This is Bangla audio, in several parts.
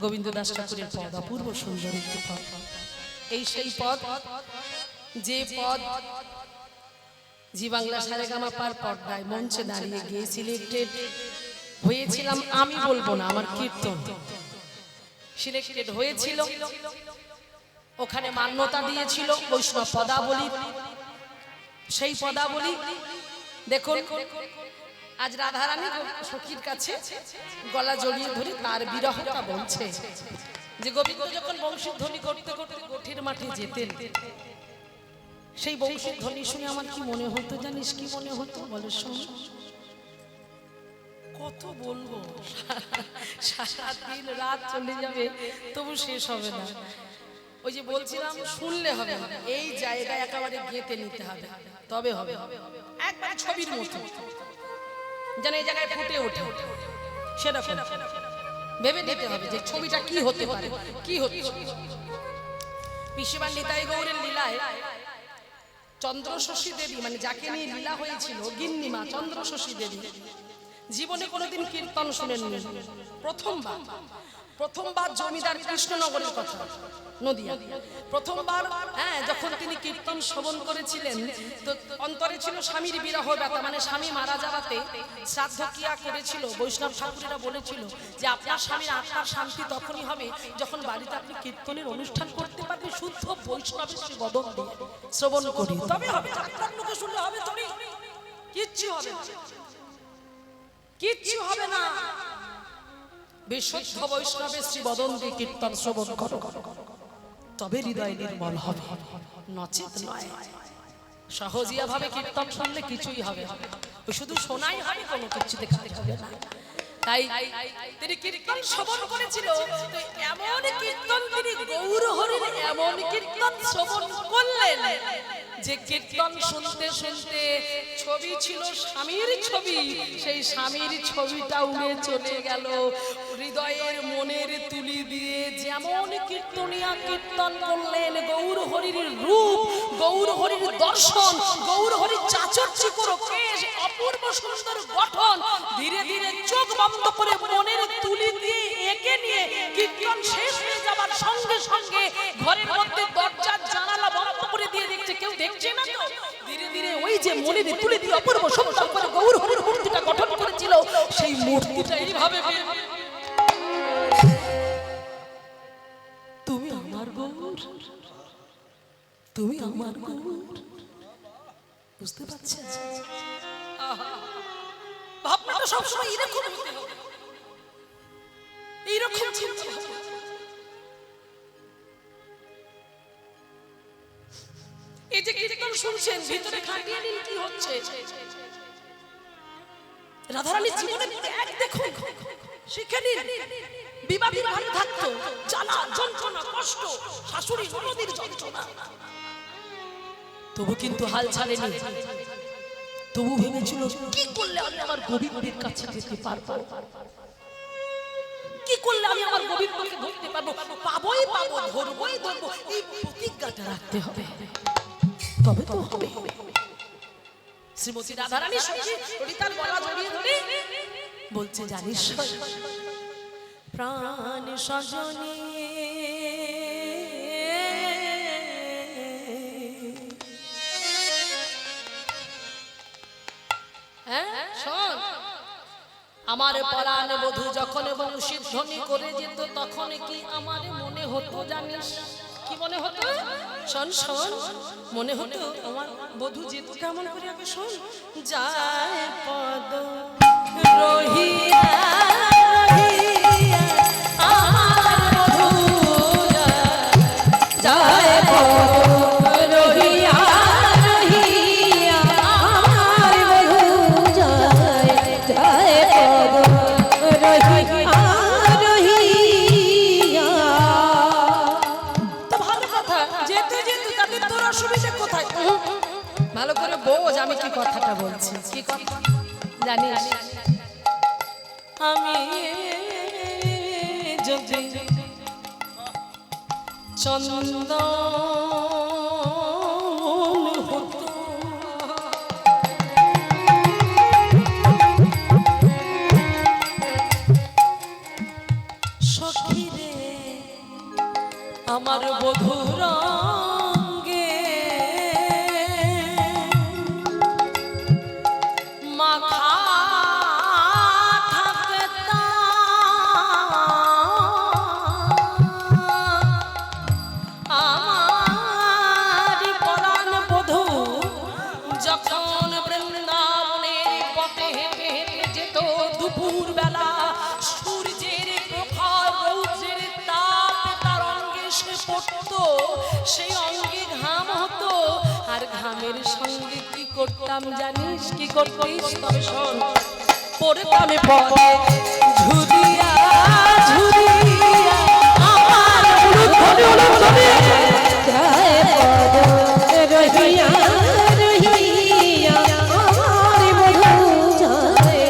গোবিন্দ দাস ঠাকুরের পদ, অপূর্ব সুন্দর একটি পদ। এই সেই পদ যে পদ জি বাংলা সারেগামাপার পর্দায় মঞ্চে দাঁড়িয়ে গিয়ে সিলেক্টেড হয়েছিলাম আমি, বলবো না, আমার কীর্তন সিলেক্টেড হয়েছিল। ওখানে মান্যতা দিয়েছিল বৈষ্ণব পদাবলী। সেই পদাবলী দেখুন আজ রাধারানী সখীর কাছে গলা জড়িয়ে ধরে তার বিরহটা বলছে যে গোবিন্দ যখন বংশীর ধ্বনি করতে করতে গোঠির মাঠে যেতেন, সেই বংশীর ধ্বনি শুনে আমার কি মনে হতো জানিস? কি মনে হতো বলে? শোন, কত বলবো, সারা দিন রাত চলে যাবে তবু শেষ হবে না। ওই যে বলছিলাম শুনলে হবে না, এই জায়গায় একেবারে গেঁথে নিতে হবে, তবে হবে। একবারে ছবির মতো যেন এই জায়গায় ফুটে ওঠে, সেরকম ভেবে নিতে হবে যে ছবিটা কি হতে পারে, কি হচ্ছে। পিসিমা নিতাই গৌরের লীলায় চন্দ্রশশী দেবী, মানে যাকে নিয়ে লীলা হয়েছিল গিন্নিমা চন্দ্রশশী দেবী, জীবনে কোনোদিন কীর্তন শুনেননি। প্রথমবার জমিদার কৃষ্ণনগরের কথা, নদিয়া, প্রথমবার যখন তিনি কীর্তন শ্রবণ করেছিলেন, তো অন্তরে ছিল স্বামীর বিরহ ব্যথা, মানে স্বামী মারা যাওয়াতে শ্রাদ্ধ ক্রিয়া করেছিল। বৈষ্ণব ঠাকুরেরা বলেছিল যে আপনার স্বামীর আত্মার শান্তি তখনই হবে যখন বাড়িতে আপনি কীর্তনের অনুষ্ঠান করতে পারবেন শুদ্ধ বৈষ্ণবের শ্রী বদন দিয়ে শ্রবণ করি, তবে হবে। আপনার মুখে শুনলে হবে তবে, কিচ্ছু হবে না, কিচ্ছু হবে না। বিশুদ্ধ বৈষ্ণবের শ্রী বদন দিয়ে কীর্তন শ্রবণ করো, তবে হৃদয় নির্মল হবে, নচেত নয়। সহজিয়া ভাবে কীর্তন শুনলে কিছুই হবে, শুধু শোনাই হবে, কোনো কিছু দেখাতে হবে না। তাই তিনি কীর্তন শ্রবণ করেছিল, তো এমন কীর্তন তিনি গৌর হরির এমন কীর্তন শ্রবণ করলেন যে কীর্তন শুনতে শুনতে ছবি ছিল স্বামীর ছবি, সেই স্বামীর ছবিটা উড়ে চলে গেল হৃদয়ের মনের তুলি দিয়ে। যেমন কীর্তনিয়া কীর্তন করলেন, গৌর হরির রূপ, গৌর হরির দর্শন, গৌর হরির চাচর্চি করো কেশ, অপূর্ব সুন্দর গঠন, ধীরে ধীরে চোখ বন্ধ করে মনের তুলি দিয়ে এঁকে নিয়ে কীর্তন শেষ হয়ে যাবার সঙ্গে সঙ্গে ঘরের মধ্যে দরজার জানালা বন্ধ করে দিয়ে দেখছে কেউ দেখছে না তো, ধীরে ধীরে ওই যে মনের তুলি দিয়ে অপূর্ব সুন্দর করে গৌর হরির মূর্তিটা গঠন করেছিল, সেই মূর্তিটা এইভাবে, তুমি আমার গৌর, তুমি আমার গৌর, বুঝতে পারছেন? ভাবনাটা সবসময় এরকম হতে হবে, এইরকম চিন্তা। এই যে কীর্তন শুনছেন, ভিতরে খাটিয়ে নিন কি হচ্ছে। রাধারানীর জীবনে এক দেখুন, শিখে নিন। বিবাদীর ভালো থাকতো, জ্বালা যন্ত্রণা কষ্ট, শাশুড়ি ননদের যন্ত্রণা, তবু কিন্তু হাল ছাড়েনি। তবু ভেবেছিল কি করলে আমি আমার গোবিন্দের কাছে যেতে পারবো, কি করলে আমি আমার গোবিন্দকে ধরতে পারবো, পাবোই পাবো, ধরবোই ধরবো, এই প্রতিজ্ঞাটা রাখতে হবে, তবে তো হবে। শ্রীমতী রাধারানী তার গলা জড়িয়ে ধরে বলছে, জানিস প্রাণ সজনী আমার পরাণ বধূ যখন বংশী ধ্বনি করে যেত, তখন কি আমার মনে হতো জানিস? কি মনে হতো? শোন শোন, মনে হতো আমার বধূ যেত কেমন করে, আগে শোন। যায় পদ রহিয়া আমি কি কথাটা বলছি, কি কথা জানিস? আমি যদি চন্দন হতো, সখী সখী রে আমার বধুর অঙ্গে মাখা থাকে আমার পরাণ বধূ যখন বৃন্দাবনের পথে হেঁটে হেঁটে যেত দুপুর বেলা সূর্যের প্রখর রৌদ্রের তাপ তার অঙ্গে এসে পড়তো, সেই অঙ্গে ঘাম হতো। আর ঘামের সঙ্গে কি করতাম জানিস? কি করতিস? তবে শোন, পড়তাম পরে ঝুরিয়া ঝুরিয়া আমার উলুধ্বনি উলুধ্বনি যায় পদ রহিয়া রহিয়া আমার বধূ যায়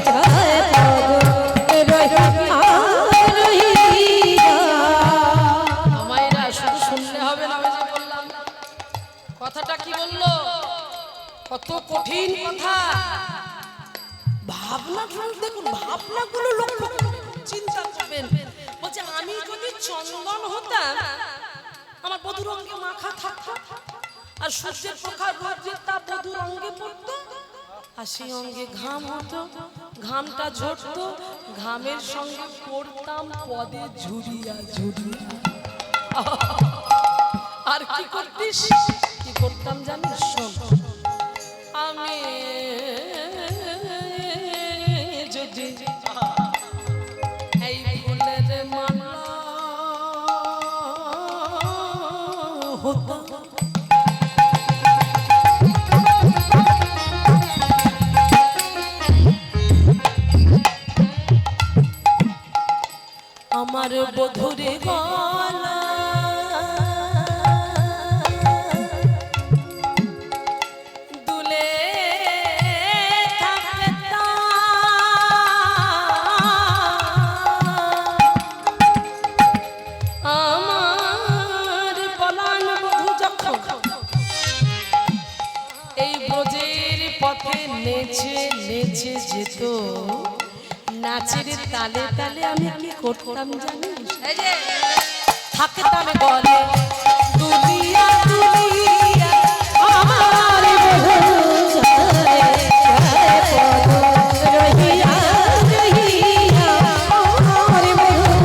যায় পদ রহিয়া রহিয়া। আমায়রা শুধু শুনলে হবে না, আমি যে বললাম কথাটা কি বললো, কত কঠিন কথা। ভাবনা দেখুন, ভাবনাগুলো লক্ষ্য চিন্তা করবেন। বলছে আমি যদি চন্দন হতাম, আমার বধূর অঙ্গে মাখা থাকতো, আর সূর্যের প্রখর রৌদ্রের তাপ বধূর অঙ্গে পড়তো, আর সেই অঙ্গে ঘাম হতো, ঘামটা ঝরতো, ঘামের সঙ্গে পড়তাম পদে ঝুরিয়া ঝুরিয়া। আর কি করতিস? কি করতাম জানিস? শোন, আমি যদি এই ফুলের মালা হতো, আমার বধূরে গলা দুলে আমার পলান বধূ যখন এই ব্রজের পথে নেচে নেচে যেত, নাচের তালে তালে আমি কি করতাম জানিস? এই যে থাকতাম বলে দুলিয়া দুলিয়া আমার বধূ যায় যায় পদ রহিয়া রহিয়া আমার বধূ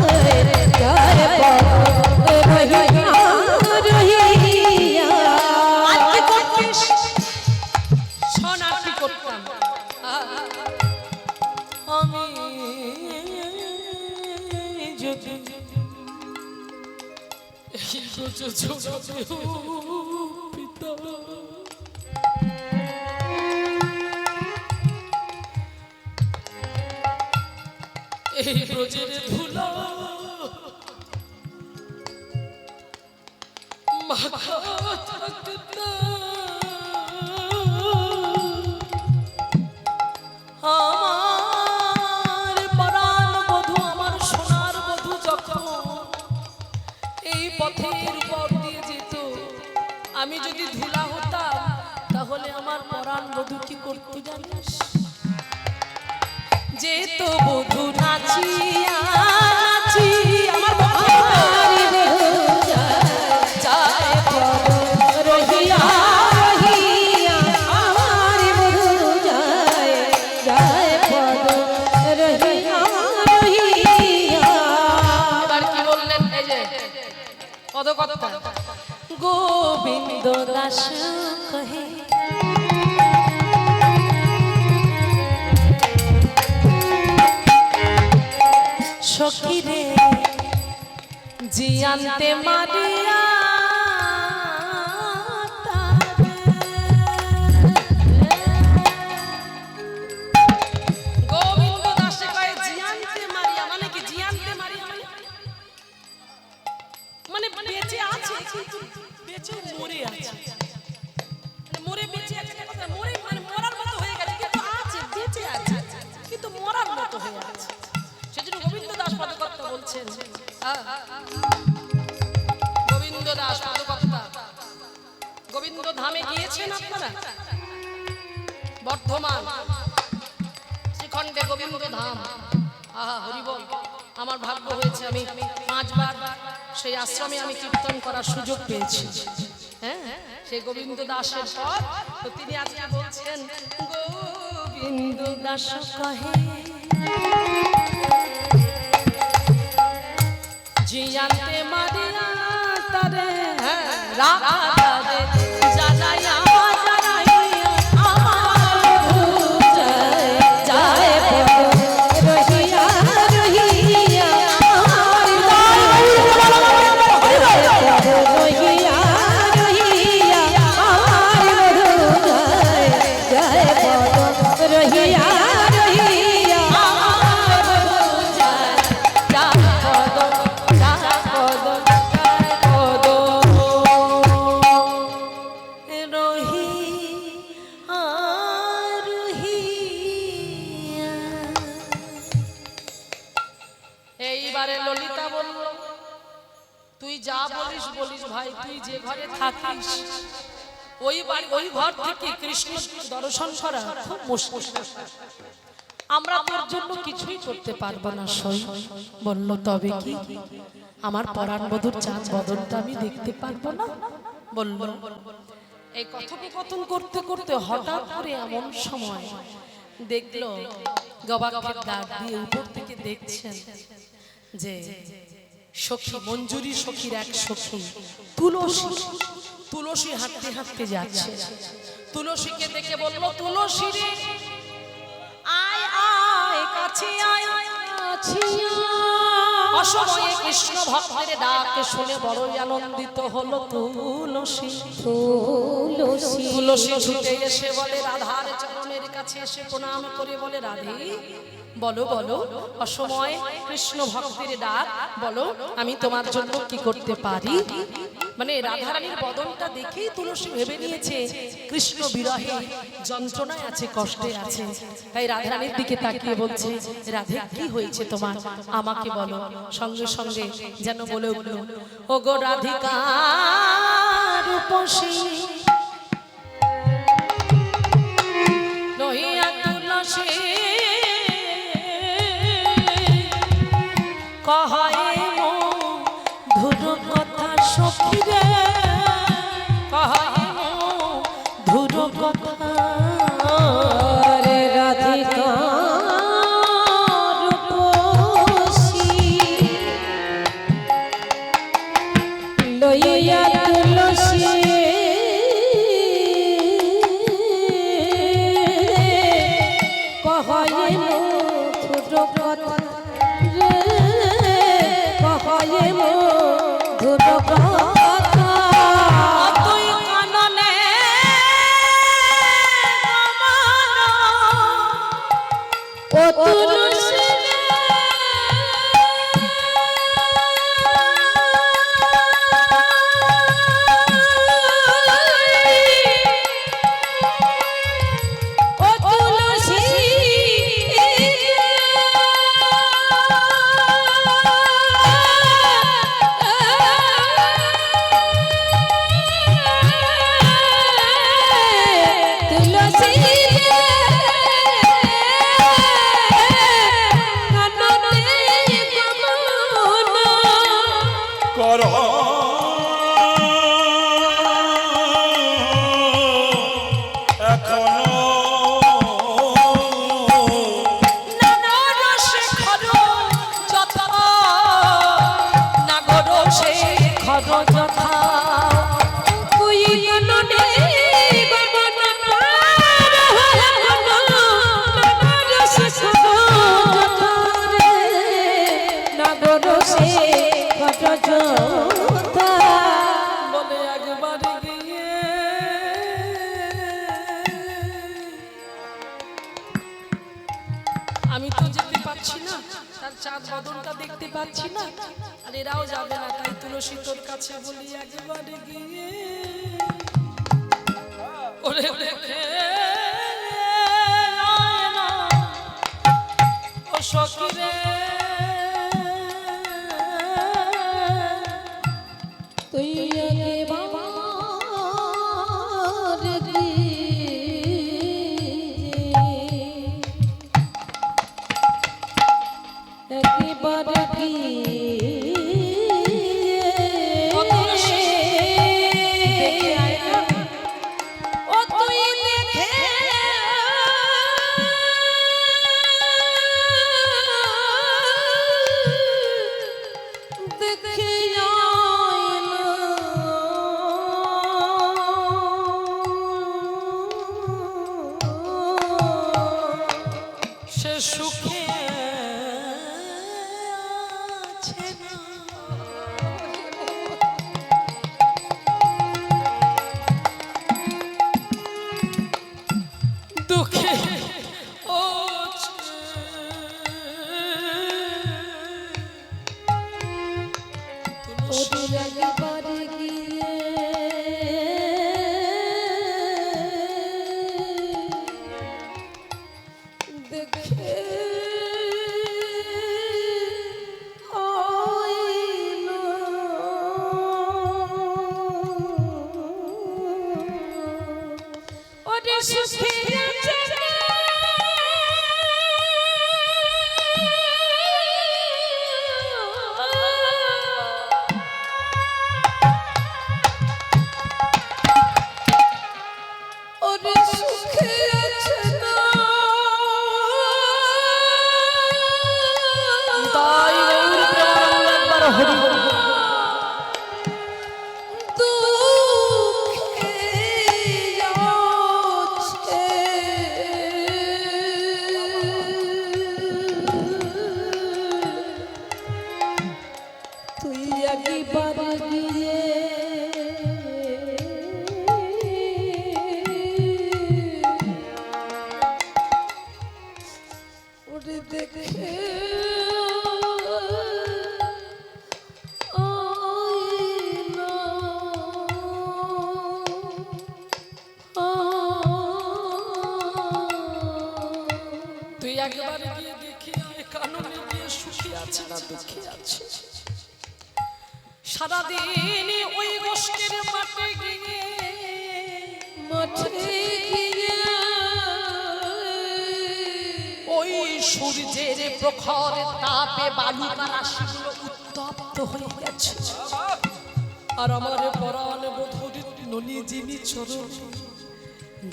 যায় যায় পদ রহিয়া রহিয়া। আর কি করতিস? শোন, আর কি করতাম? আমি যদি এই ব্রজের ধুলা মাখা আমার পরাণ বধূ, আমার সোনার বধূ যখন এই পথের উপর দিয়ে যেত, আমি যদি ধুলা হতাম, তাহলে আমার পরাণ বধূ কি করতে জানিস? যেত বধূ নাচিয়া নাচিয়া আমার যায় পদ রহিয়া রহিয়া আমার বধূ যায় যায় পদ রহিয়া রহিয়া। এবার কি বললেন? এই যে পদ কথা, গোবিন্দ দাস কহে সখী রে জিয়ান্তে মারিয়া গোবিন্দ দাসে কয়ে জিয়ান্তে মারিয়া মানে কি? জিয়ান্তে মারিয়া মানে মানে বেঁচে আছে কিন্তু বেঁচে মরে আছে, মানে মরে বেঁচে আছে, মরে মানে মরার মতো হয়ে গেছে, কিন্তু আছে, বেঁচে আছে কিন্তু মরার মতো হয়ে আছে। সেজন্য গোবিন্দ দাস পদকর্তা বলছেন, গোবিন্দ দাস পদকর্তা, গোবিন্দ ধামে গিয়েছেন আপনারা? বর্ধমান শ্রীখণ্ডে গোবিন্দ ধাম, আহা হরি বল। আমার ভাগ্য হয়েছে আমি 5 বার সেই আশ্রমে আমি কীর্তন করার সুযোগ পেয়েছি। হ্যাঁ, সেই গোবিন্দ দাসের পর তো তিনি আজকে বলছেন গোবিন্দ দাস কহে জিয়াতে মারিয়া তারে রাধা রে জানাইয়া এইবারে ললিতা বলল তুই যা বলিস বলিস ভাই, তুই যে ঘরে থাকিস ওই ঘর থেকে কৃষ্ণ দর্শন করা খুব মুশকিল, আমরা তোর জন্য কিছুই করতে পারবো না। সই বলল তবে কি আমার পরাণ বধূর চাঁদ বদনটা আমি দেখতে পারবো না? বলল এই কথোপকথন করতে করতে হঠাৎ করে এমন সময় দেখলো গবাক্ষের দ্বার দিয়ে উপর থেকে দেখছেন যে সখী মঞ্জুরি সখীর এক সখী তুলসী হাঁটতে হাঁটতে যাচ্ছে। তুলসীকে দেখে বলল তুলসী রে আয় আয় কাছে আয় কাছে অসময়ে কৃষ্ণ ভক্তের ডাক শুনে বড়ই আনন্দিত হলো তুলসী। তুলসী ছুটে এসে বলে রাধার চরণের কাছে এসে প্রণাম করে বলে রাধে বলো বলো অসময় কৃষ্ণ ভক্তের ডাক, বলো আমি তোমার জন্য কি করতে পারি। মানে রাধারানীর বদনটা দেখেই তুলসী ভেবে নিয়েছে কৃষ্ণ বিরহে যন্ত্রণায় আছে, কষ্টে আছে, তাই রাধারানীর দিকে তাকিয়ে বলছে রাধে কি হয়েছে তোমার, আমাকে বলো। সঙ্গে সঙ্গে যেন বলে উঠল ও গো রাধিকা রূপসী নহিয়া তুলসী কহে ধুর কথা সখী রে কহে ধুর কথা রে রাধিকা রূপসী লইয়া তুলসী কহে ধুর কথা আমি তো যেতে পারছি না, তার চাঁদ বদনটা দেখতে পাচ্ছি না, আর এরাও যাবে না, তাই তুলসী তোর কাছে বলি একবারে গিয়ে ওরে দেখে ও সখী রে তুই একেবারে আছে না দুঃখে সারাদিন ওই গোষ্ঠীর মাঠে গিয়ে ওই সূর্যের প্রখর তাপে বালুকা রাশিগুলো উত্তপ্ত হয়ে গেছে আর আমার পরাণ বধূর ননি যিনি চরণ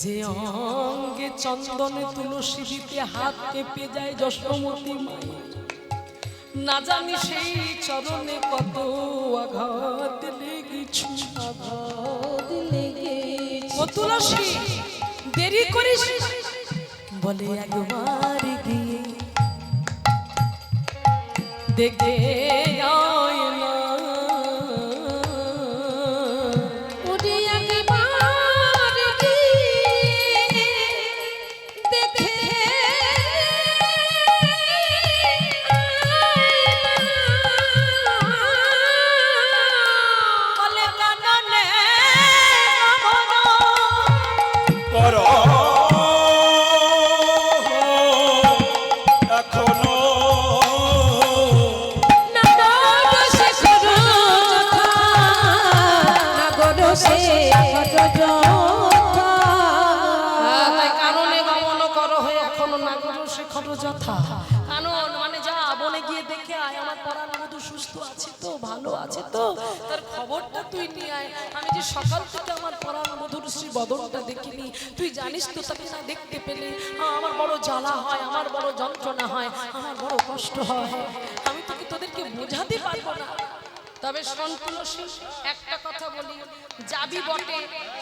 যে অঙ্গে চন্দনে তুলসী দিতে হাত কেঁপে যায় যশোমতী মায়ের না জানি সেই চরণে কত আঘাত লেগেছে ও তুলসী দেরি করিস বলে একবার গিয়ে দেখে আয় না সকাল থেকে আমার পরাণ মধুর শ্রী বদনটা দেখিনি তুই জানিস তো তাকে না দেখতে পেলে আমার বড় জ্বালা হয় আমার বড় যন্ত্রণা হয় আমার বড় কষ্ট হয় আমি তোকে তোদেরকে বোঝাতে পারবো না তবে শোন তুলসী একটা কথা বলি যাবি বটে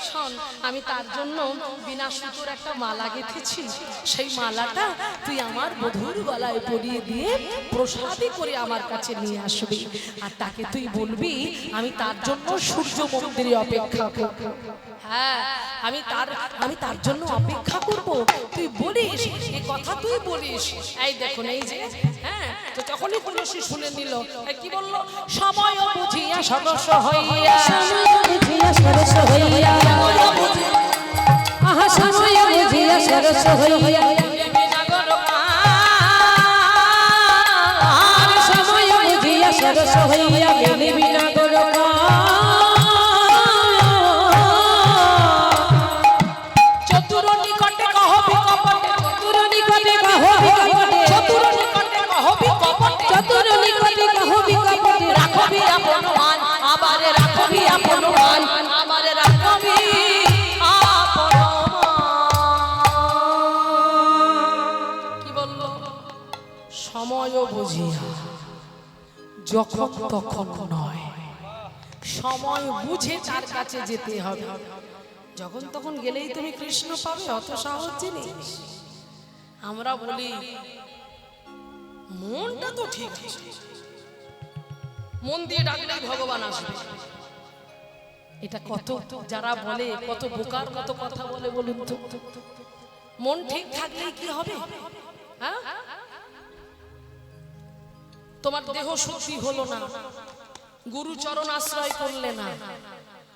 শোন আমি তার জন্য বিনা সুতোর একটা মালা গেঁথেছি সেই মালাটা তুই আমার বধূর গলায় পরিয়ে দিয়ে প্রসাদী করে আমার কাছে নিয়ে আসবি আর তাকে তুই বলবি আমি তার জন্য সূর্য মন্দিরে অপেক্ষা করব হ্যাঁ আমি তার জন্য অপেক্ষা করব তুই বলিস এই কথা তুই বলিস এই দেখুন এই যে হ্যাঁ তো তখনই তুলসী শুনে নিল কি বললো সময় বুঝিয়া সরস হইয়া সরস হইয়া আহা সময় বুঝিয়া সরস হইয়া সময় বুঝিয়া সরস হইয়া গেলি বিনা সময় বুঝিয়া যখন তখন নয় সময় বুঝে তার কাছে যেতে হবে যখন তখন গেলেই তুমি কৃষ্ণ পাবে অত সহজ জিনিস আমরা বলি মনটা তো ঠিক আছে মন দিয়ে ডাকলেই ভগবান আসবে। এটা কত যারা বলে কত বোকার মতো কথা বলে বলুন তো। মন ঠিক থাকলেই কি হবে? হ্যাঁ, তোমার দেহ শুদ্ধি হলো না, গুরু চরণ আশ্রয় করলে না,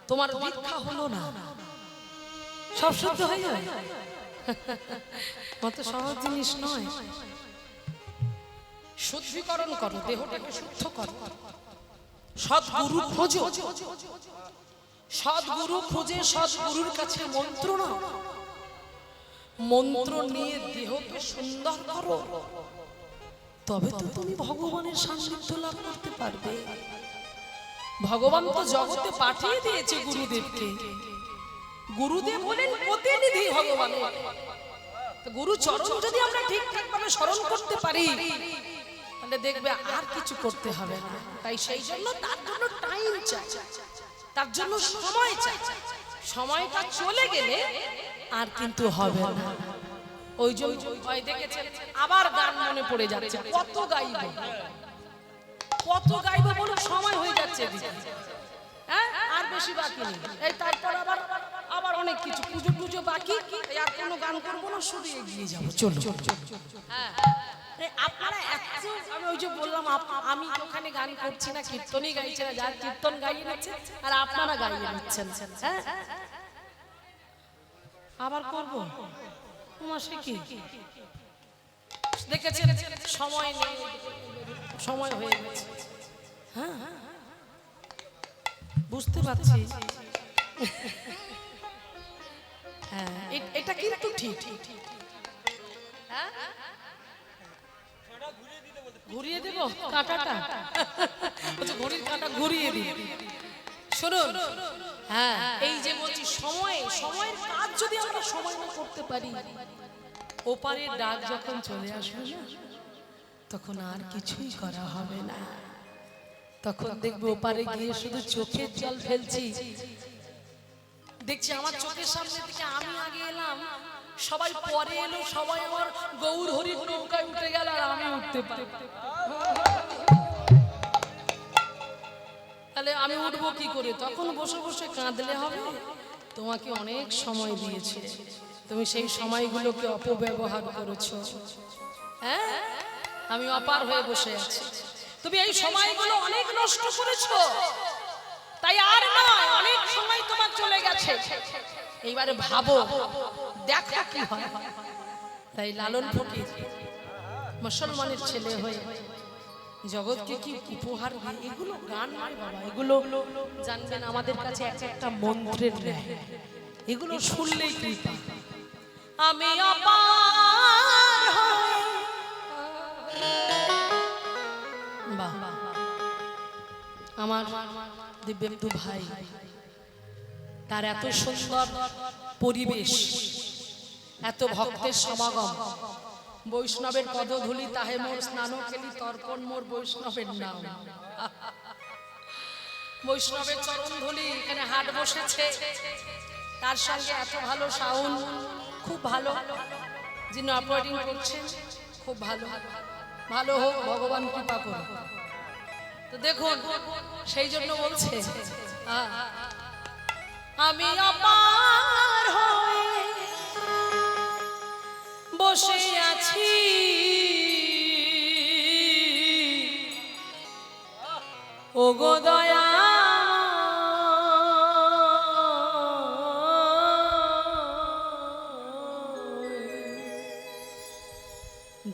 তোমার দীক্ষা হলো না, সব শুদ্ধ হয়ে যাবে? কত সহজ জিনিস নয়। শুদ্ধিকরণ করো, দেহটাকে শুদ্ধ করো, সৎগুরু খোঁজো, সৎগুরু খুঁজে সৎগুরুর কাছে মন্ত্র নাও, মন্ত্র নিয়ে দেহকে সুন্দর করো, তবে তো তুমি ভগবানের সান্নিধ্য লাভ করতে পারবে। ভগবান তো জগতে পাঠিয়ে দিয়েছে গুরুদেবকে, গুরুদেব বলেন প্রতিনিধি ভগবানের। গুরু চরণ যদি আমরা ঠিকঠাক ভাবে স্মরণ করতে পারি তাহলে দেখবে আর কিছু করতে হবে না। তাই সেই জন্য তার জন্য টাইম চাই, তার জন্য সময় চাই। সময়টা চলে গেলে আর কিন্তু হবে না। ওই জন্য দেখেছেন আবার গান মনে পড়ে যাচ্ছে, কত গাইব কত গাইব বলো, সময় হয়ে যাচ্ছে হ্যাঁ, আর বেশি বাকি নেই। এই তারপর আবার আবার অনেক কিছু পুজো পুজো বাকি, আর কোনো গান করবো না, শুধু এগিয়ে যাবো। চলো হ্যাঁ, আপনারা আমি ওই যে বললাম আমি ওখানে গান করছি না, কীর্তনই গাইছে না, যার কীর্তন গাইয়ে নিচ্ছে আর আপনারা গাইয়ে নিচ্ছেন। হ্যাঁ, আবার করবো মাসে কি দেখেছেন, সময় নেই, সময় হয়ে গেছে। হ্যাঁ, বুঝতে পারছি। হ্যাঁ, এটা কিন্তু ঠিক। ঘুরিয়ে দেব কাঁটাটা, ঘড়ির কাঁটা ঘুরিয়ে দিই। শুনুন, হ্যাঁ, এই যে বলছি সময়ের কাজ যদি আমরা সময় না করতে পারি, ওপারের ডাক যখন চলে আসবে না, তখন আর কিছুই করা হবে না। তখন দেখবো ওপারে গিয়ে শুধু চোখের জল ফেলছি, দেখছি আমার চোখের সামনে থেকে আমি আগে এলাম, সবাই পরে এলো, সবাই আমার গৌর হরির নৌকায় উঠে গেল আর আমি উঠতে পারি। তাহলে আমি উঠবো কি করে? তখন বসে বসে কাঁদলে হবে? তোমাকে অনেক সময় দিয়েছে, তুমি সেই সময়গুলোকে অপব্যবহার করেছো। হ্যাঁ, আমি অপার হয়ে বসে আছি, তুমি এই সময়গুলো অনেক নষ্ট করেছো। তাই আর নয়, অনেক সময় তোমার চলে গেছে, এইবারে ভাবো দেখা কি হয়। তাই লালন ফকির মুসলমানের ছেলে হয়ে জগৎকে কি উপহার দিয়ে, এগুলো গান নয় বাবা, এগুলো জানবেন আমাদের কাছে একটা মন্ত্রের ন্যায়, এগুলো শুনলেই কৃপা। আমি অপার হয়ে, বাহ, আমার দিব্যেন্দু ভাই, তার এত সুন্দর পরিবেশ, এত ভক্তের সমাগম, বৈষ্ণবের পদধূলি তাহে মোর স্নান খেলি, তর্পণ মোর বৈষ্ণবের নাম। বৈষ্ণবের চরণ ধুলি, এখানে হাট বসেছে, তার সঙ্গে এত ভালো সাউন্ড, খুব ভালো, যিনি অপারেটিং করছেন খুব ভালো, ভালো হোক, ভগবান কৃপা করুন। তো দেখুন, সেই জন্য বলছে আমি অপার হয়ে বসে আছি, ও গো দয়া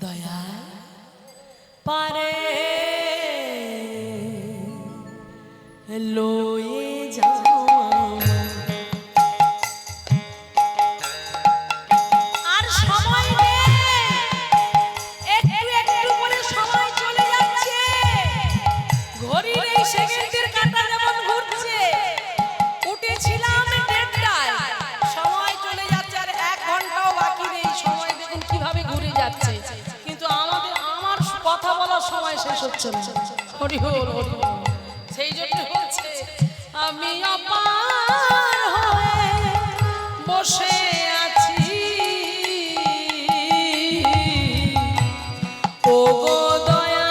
দয়া পারে লয়ে যাও। আর সময় নেই, একটু একটু করে সময় চলে যাচ্ছে, ঘড়ির এই সেকেন্ডের কাঁটা যেমন ঘুরছে। উঠেছিলাম দেড়টায়, সময় চলে যাচ্ছে, আর 1 ঘন্টাও বাকি নেই, সময় দেখুন কিভাবে ঘুরে যাচ্ছে, কিন্তু আমার কথা বলার সময় শেষ হচ্ছে না। হরি বল, হরি বল। সেই জন্য বলছে আমি অপার হয়ে বসে আছি, ও গো দয়া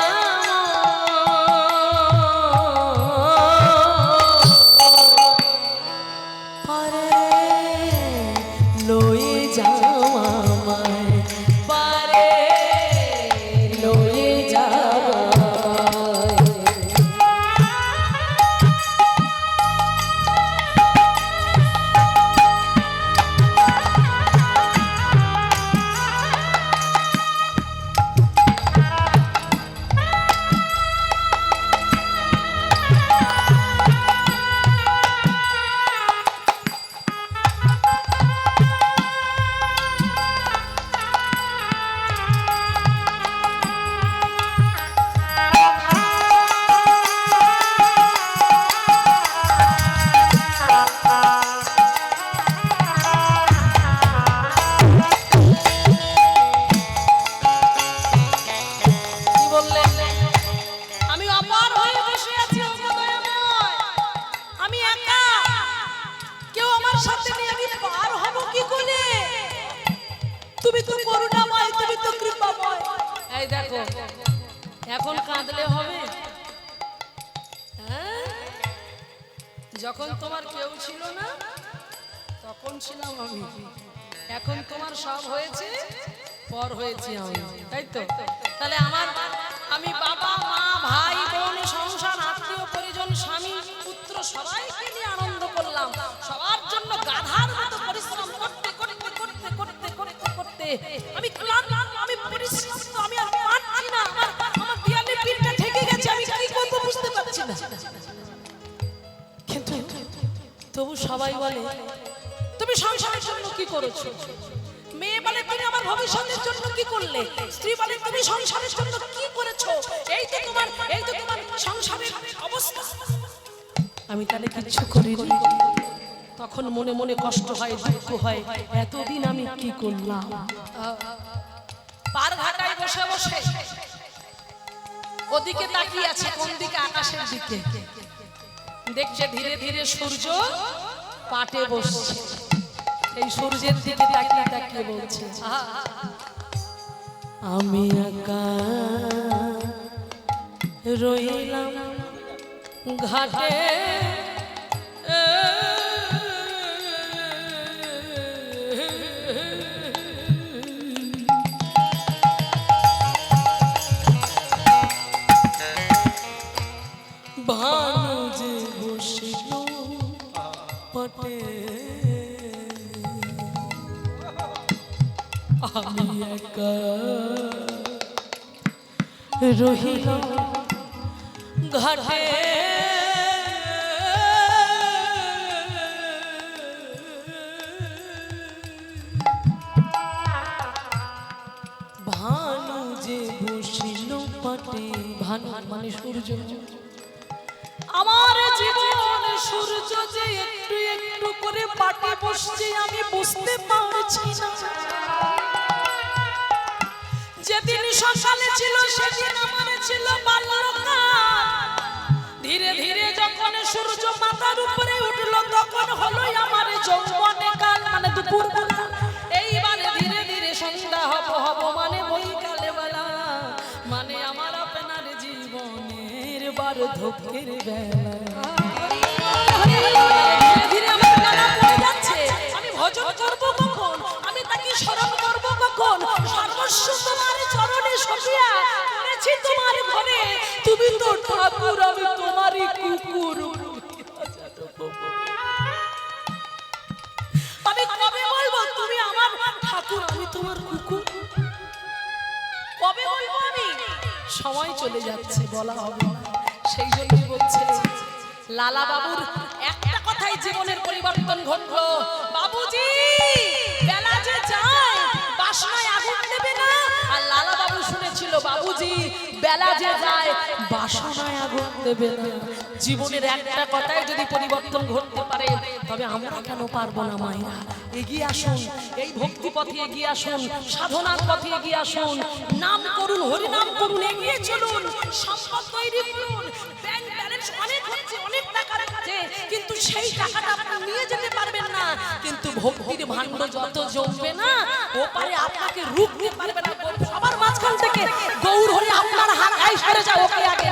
এই দেখো এখন কাঁদলে হবে? হ্যাঁ, যখন তোমার কেউ ছিল না তখন ছিলাম আমি, এখন তোমার সব হয়েছে, পর হয়েছি আমি, তাই তো? তাহলে আমি বাবা মা ভাই বোন সংসার আত্মীয় পরিজন স্বামী পুত্র সবাইকে নিয়ে আনন্দ করলাম, সবার জন্য গাধার মতো পরিশ্রম করতে করতে করতে করতে করতে করতে আমি ক্লান্ত, আমি পরিশ্রান্ত, আমি আর পারছি না, আমার দেয়ালে পিঠটা ঠেকে গেছে, আমি কি করব বুঝতে পারছি না। কিন্তু তবু সবাই বলে তুমি সংসারের জন্য কি করেছো, মেয়ে বলে তুমি আমার ভবিষ্যতের জন্য কি করলে, স্ত্রী বলে তুমি সংসারের জন্য কি করেছো, এই তো তোমার সংসারের অবস্থা। আমি তাহলে কিচ্ছু করিনি? তখন মনে মনে কষ্ট হয়, দুঃখ হয়, এতদিন আমি কি করলাম। পার ঘাটায় বসে বসে ওদিকে তাকিয়ে আছে, কোন দিকে? আকাশের দিকে। দেখছে ধীরে ধীরে সূর্য পাটে বসছে, এই সূর্যের দিকে তাকিয়ে তাকিয়ে বলছে আমি একা রইলাম ঘাটে, ভানু যে বসিল পাটে, আমি একা রহিলাম ঘাটে, ভানু যে বসিল পাটে, ভানু মানে সূর্য, আমার জীবন সূর্য যে একটু একটু করে পাটে বসছে আমি বুঝতে পারছি না। যেদিন সকালে ছিল সেদিন আমার ছিল বাল্যকাল, ধীরে ধীরে যখন সূর্য মাথার উপরে উঠলো তখন হলো আমার যৌবনে কাল, মানে দুপুরবেলা। এইবারে ধীরে ধীরে সন্ধ্যা হব মানে বৈকালে বেলা, মানে আমার আপনার জীবনের বার্ধক্যের বেলা। ধীরে আমার বেলা পড়ে যাচ্ছে, আমি ভজন করব কখন, আমি তাকে স্মরণ করব কখন, সর্বস্ব তোমার চরণে সপিয়া করেছি তোমার ঘরে, তুমি তো ঠাকুর আমি তোমারই কুকুর। আমি কবে বলবো তুমি আমার ঠাকুর আমি তোমার কুকুর, কবে বলবো আমি? সময় চলে যাচ্ছে, বলা হবে না। সেই জন্যই বলছে লালা বাবুর একটা কথাই জীবনের পরিবর্তন ঘটলো, বাবুজি বেলা যে যায় বাসনায় আগুন দেবে না। আর লালা বাবু শুনেছিল বাবুজি বেলা যে যায় বাসনায় আগুন দেবে না। জীবনের একটা কথাই যদি পরিবর্তন ঘটতে পারে তবে আমরা কেন পারবো না? মায়েরা এগিয়ে আসুন, এই ভক্তি পথে এগিয়ে আসুন, সাধনার পথে এগিয়ে আসুন, নাম করুন, হরি নাম করুন, এগিয়ে চলুন, সম্পদ তৈরি করুন। ব্যাংক ব্যালেন্স অনেক হচ্ছে, অনেক টাকা রাখছে, কিন্তু সেই টাকাটা আপনি নিয়ে যেতে পারবেন না। কিন্তু ভক্তির ভান্ড যত জমবে না ওপারে আপনাকে রুখতে পারবে না। সবার মাঝখান থেকে গৌর হরি আপনার হাত আই সরে যাও, ওকে আগে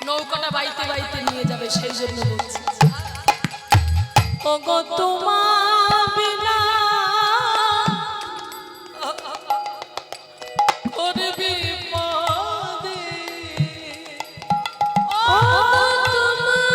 নৌকাটা বাইতে বাইতে নিয়ে যাবে। সেই জন্য বলছি ওগো তোমার বিনা করবি পদে, ও তোমার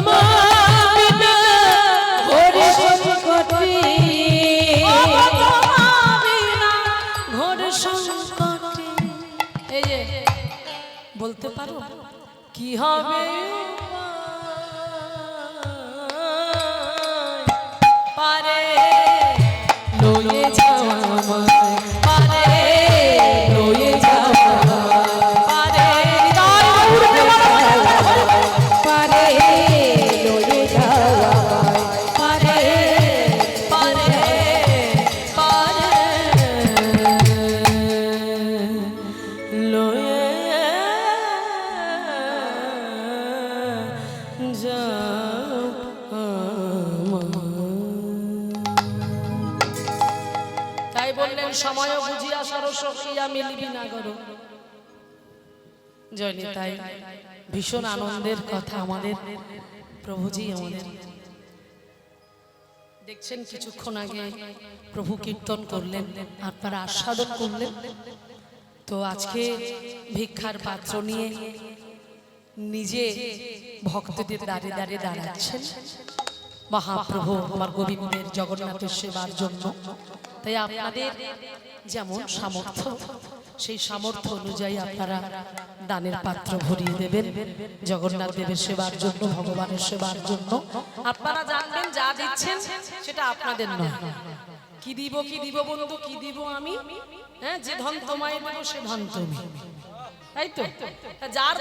তোমার বিনা ঘোর সংকটে ঘোর সংকটে। এই যে বলতে পারো কি হবে পারে লয়ে যাওয়া আমায়, পারে লয়ে যাওয়া পারে পারে লয়ে যাওয়া পারে পারে পারে লয়ে যাও তাই বললেন সময় বুঝিয়া সরস্বতীয়া মিলিবি না করো জয়নি। তাই ভীষণ আনন্দের কথা আমাদের প্রভুজি আমাদের দেখছেন কিছুক্ষণ আগে প্রভু কীর্তন করলেন, আপনারা আস্বাদন করলেন। তো আজকে ভিক্ষার পাত্র নিয়ে নিজে ভক্তদের দাঁড়ে দাঁড়িয়ে দাঁড়াচ্ছেন মহাপ্রভু আমার গোবিন্দের জগন্নাথের সেবার জন্য। তাই আপনাদের যেমন সামর্থ্য সেই সামর্থ্য অনুযায়ী আপনারা দানের পাত্র ভরিয়ে দেবেন জগন্নাথ দেবের সেবার জন্য, ভগবানের সেবার জন্য। আপনারা জানবেন যা দিচ্ছেন সেটা আপনাদের নয়। কি দিব বন্ধু, কি দিব আমি? হ্যাঁ, যে ধন তোমায় দেব সে ধন তুমি, তাই তো? যার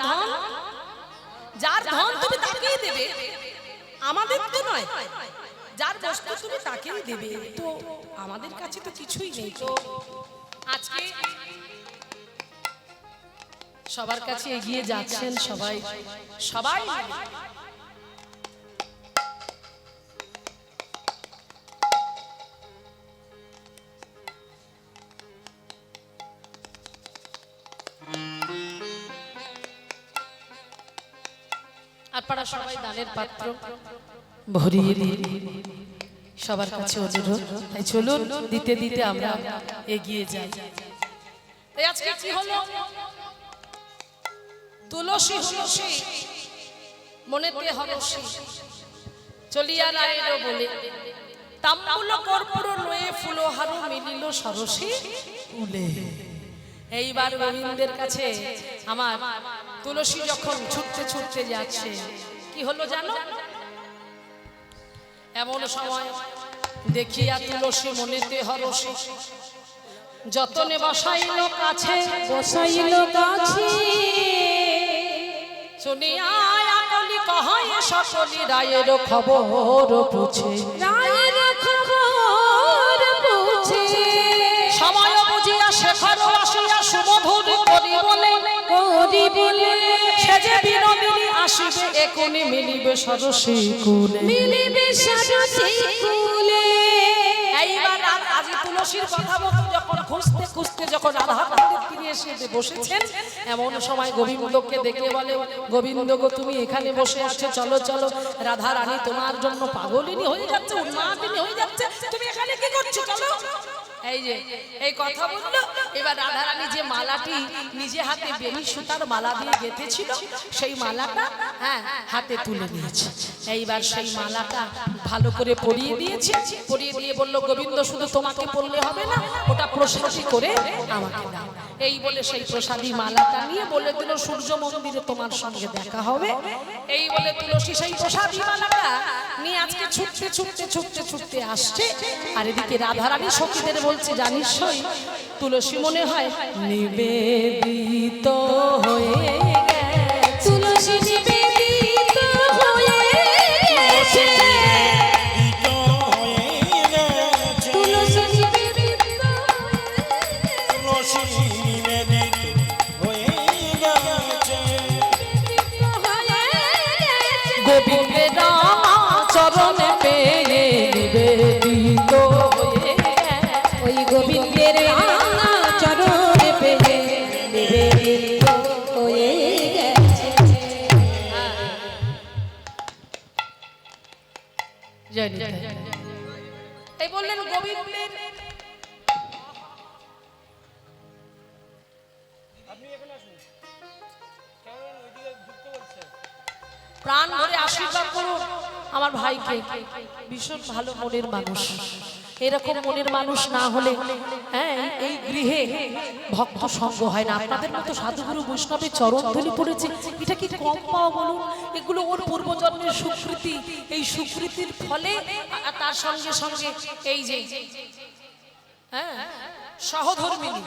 ধন তুমি তাকেই দেবে, আমাদের তো নয়। যার বস্তু তুমি তাকেই দেবে, তো আমাদের কাছে তো কিছুই নেই। তো আজকে সবার কাছে এগিয়ে যাচ্ছেন সবাই সবাই আপনারা সবাই দানের পাত্র ভরিয়ে দিয়ে সবার কাছে অনুরোধ। তাই চলুন দিতে দিতে আমরা এগিয়ে যাই। তাই আজকে কি হলো? তুলসী তুলসী মনেতে হরসি চলিয়া রায়ের বলে তাম্বুল কর্পূর লয়ে ফুলহারু মিলিল সরসী উলে। এইবার গোবিন্দের কাছে আমার তুলসী যখন ছুটতে ছুটতে যাচ্ছে, কি হলো জানো? এমন সময় দেখিয়া তুলসী মনেতে হরসি যতনে বসাইল কাছে, বসাইল কাছে শুনিয়া আকলি কহয় সকলি রায়ের খবর পুছে, রায়ের খবর পুছে সময় বুঝিয়া শেখর আসিয়া সুমধুর করি বলে সে যে বিনোদিনী আসিবে একুনি মিলিবে সরসী কুলে, মিলিবে সরসী কুলে। এইবার আজ তুলসীর কথা মতো যখন খুঁজতে খুঁজতে যখন রাধা মন্দির তীরে এসে বসেছেন, এমন সময় গোবিন্দকে দেখে বলে, গোবিন্দ গো তুমি এখানে বসে আছো, চলো চলো, রাধা রানী তোমার জন্য পাগলিনী হয়ে যাচ্ছে, উন্মাদিনী হয়ে যাচ্ছে, তুমি এখানে কি করছো, চলো। এই যে এই কথা বললো। এবার রাধা রানী যে মালাটি নিজে হাতে বেনি সুতার মালা দিয়ে গেঁথেছিল সেই মালাটা হাতে তুলে নিয়েছে। এইবার সেই মালাটা ভালো করে পরিয়ে দিয়েছে, পরিয়ে দিয়ে বলল, গোবিন্দ শুধু তোমাকে পরলে হবে না, ওটা প্রসাদী করে আমাকে দাও। এই বলে সেই প্রসাদী মালাটা নিয়ে বলে দিল, সূর্য মন্দিরে তোমার সঙ্গে দেখা হবে। এই বলে তুলসী সেই প্রসাদী মালাটা নিয়ে আজকে ছুটতে ছুটতে ছুটতে ছুটতে আসছে। আর এদিকে রাধারানী সখীদের বলছে, জানিস সই তুলসী মনে হয় নিবেদিত হয়ে গেছে, তুলসী নিবেদিত হয়ে গেছে, তুলসী নিবেদিত হয়ে গেছে, গোবিন্দের চরণে পেয়ে নিবেদিত হয়ে গেছে, ওই গোবিন্দের চরণে পেয়ে নিবেদিত হয়ে গেছে। এই বললেন গোবিন্দের প্রাণ ভরে আশীর্বাদ করুন আমার ভাইকে। ভীষণ ভালো মনের মানুষ, এরকম মনের মানুষ না হলে হ্যাঁ এই গৃহে ভক্ত সঙ্গ হয় না। আপনাদের মতো সাধুগুরু বৈষ্ণবের চরণ ধুলি পড়েছে, এটা কি কম পাওয়া বলুন? এগুলো ওর পূর্বজন্মের সুকৃতি, এই সুকৃতির ফলে তার সঙ্গে সঙ্গে এই যে হ্যাঁ সহধর্মিনী,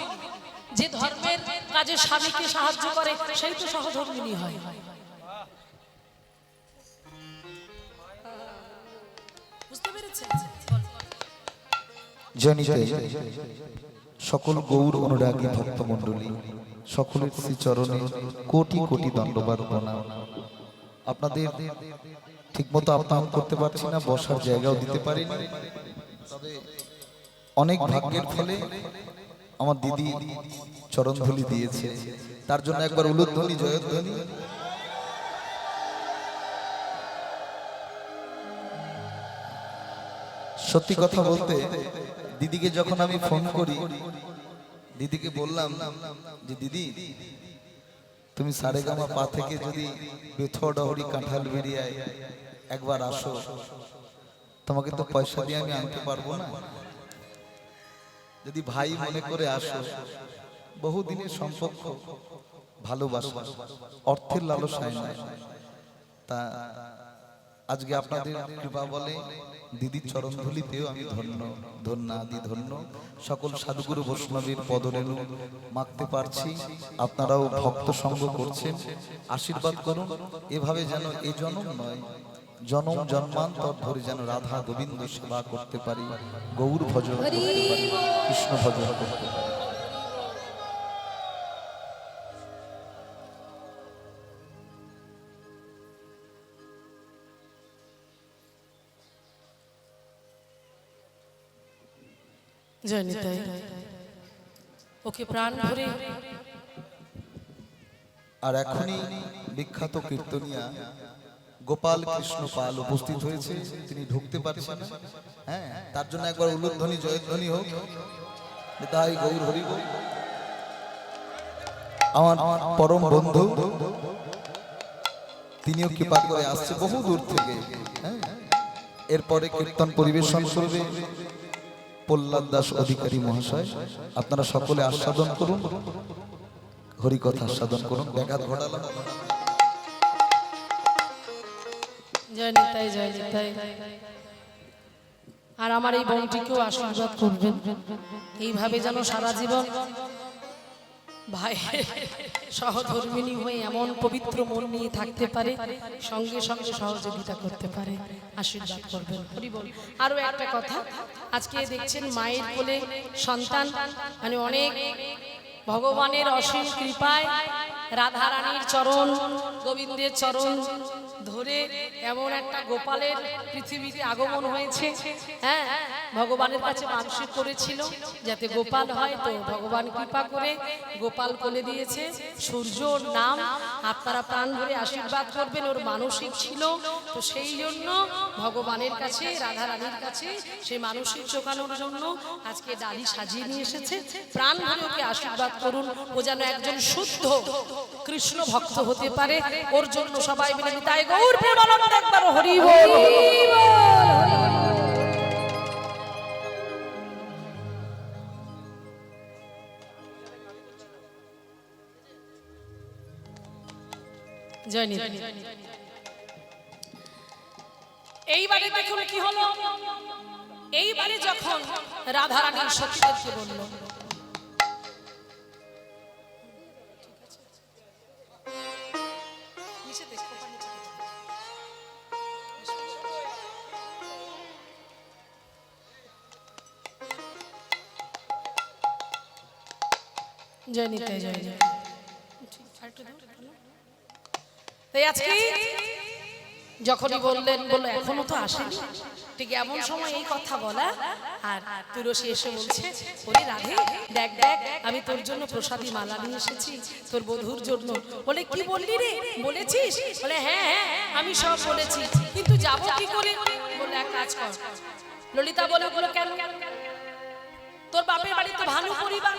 যে ধর্মের কাজে স্বামীকে সাহায্য করে সেই তো সহধর্মিনী হয়। বুঝতে পেরেছেন? জানিতে সকল গৌর অনুরাগী ভক্তমণ্ডলী সকলের শ্রীচরণে কোটি কোটি দণ্ডবাদ প্রণাম। আপনাদের ঠিকমতো আপ্যায়ন করতে পারছি না, বসার জায়গাও দিতে পারিনি, তবে অনেক ভাগ্যের ফলে আমার দিদি চরণধুলি দিয়েছে, তার জন্য একবার উলুধ্বনি জয়ধ্বনি। সত্যি কথা বলতে দিদিকে যখন আমি ফোন করি, দিদিকে বললাম যে দিদি তুমি সারেগামা পা থেকে যদি বেথডহরি কাঁঠাল বেরিয়ায় একবার আসো, তোমাকে তো পয়সা দিয়ে আমি আনতে পারবো না, যদি ভাই মনে করে আসো, বহুদিনের সম্পর্ক, ভালোবাসা, অর্থের লালসায় নয়। তা আজকে আপনাদের কৃপা বলে দিদির চরণধুলি পেয়েও আমি ধন্য, ধন্য আদি ধন্য। সকল সাধুগুরু বৈষ্ণবের পদরেণু মাখতে পারছি, আপনারাও ভক্ত সঙ্গ করছেন, আশীর্বাদ করুন। এভাবে যেন এ জন্ম নয়, জনম জন্মান্তর ধরে যেন রাধা গোবিন্দ সেবা করতে পারি, গৌর ভজন করতে পারি, কৃষ্ণ ভজন করতে পারি। জয় নিতাই। ওকে প্রাণ ভরে। আর এখনই বিখ্যাত কীর্তনিয়া গোপাল কৃষ্ণ পাল উপস্থিত হয়েছে, তিনি ঢুকতে পারছেন না, হ্যাঁ তার জন্য একবার উলুধ্বনি জয়ধ্বনি হোক। তাই গৌর হরি বল। আমার পরম বন্ধু, তিনিও কৃপা করে আসছে বহু দূর থেকে, হ্যাঁ। এরপরে কীর্তন পরিবেশন করবে প্রহ্লাদ দাস অধিকারী মহাশয়। আপনারা সকলে আস্বাদন করুন, হরিকথা আস্বাদন করুন। ব্যাঘাত ঘটালাম। জয় নিতাই, জয় নিতাই। আর আমার এই বোনটিকেও আশীর্বাদ করবেন, এইভাবে যেন সারা জীবন ভাই সহধর্মিনী হয়ে এমন পবিত্র মন নিয়ে থাকতে পারে, সঙ্গে সঙ্গে সহযোগিতা করতে পারে, আশীর্বাদ করবেন। হরি বল। আরো একটা কথা, আজকে দেখছেন মায়ের কোলে সন্তান, মানে অনেক ভগবানের অসীম কৃপায় রাধা রানীর চরণ, গোবিন্দের চরণ ধরে এমন একটা গোপালের পৃথিবীতে আগমন হয়েছে। হ্যাঁ, ভগবানের কাছে মানসিক করেছিল যাতে গোপাল হয়, তো ভগবান কৃপা করে গোপাল কোলে দিয়েছে। সূর্যর নাম, আপনারা প্রাণ ভরে আশীর্বাদ করবেন, ওর মানসিক ছিল, তো সেই জন্য ভগবানের কাছে, রাধা রানীর কাছে সেই মানসিক চোখানোর জন্য আজকে ডালি সাজিয়ে নিয়ে এসেছে। প্রাণ ভরে ওকে আশীর্বাদ করুন, ও যেন একজন শুদ্ধ কৃষ্ণ ভক্ত হতে পারে। ওর জন্য সবাই মিলে নিতাই গৌর প্রেমানন্দ একবার হরি বল। জয় নিতাই। এইবারে দেখুন কি হলো। এইবারে যখন রাধা রানীর সখীদেরকে বলল, জয় নিতাই, জয় নিতাই। তাই আজকে যখনই বললেন, বললো এখনো তো আসেনি, ঠিক এমন সময় এই কথা বলা, আর তুলসী এসে বলছে, ওরে রাধে দেখ দেখ, আমি তোর জন্য প্রসাদী মালা নিয়ে এসেছি, তোর বধূর জন্য। বলে কি বললি রে, বলেছিস? বলে হ্যাঁ হ্যাঁ আমি সব বলেছি, কিন্তু যাবো কি করে? বলে এক কাজ কর। ললিতা বলে, বলো কেন? তোর বাপের বাড়ি তো ভানু পরিবার,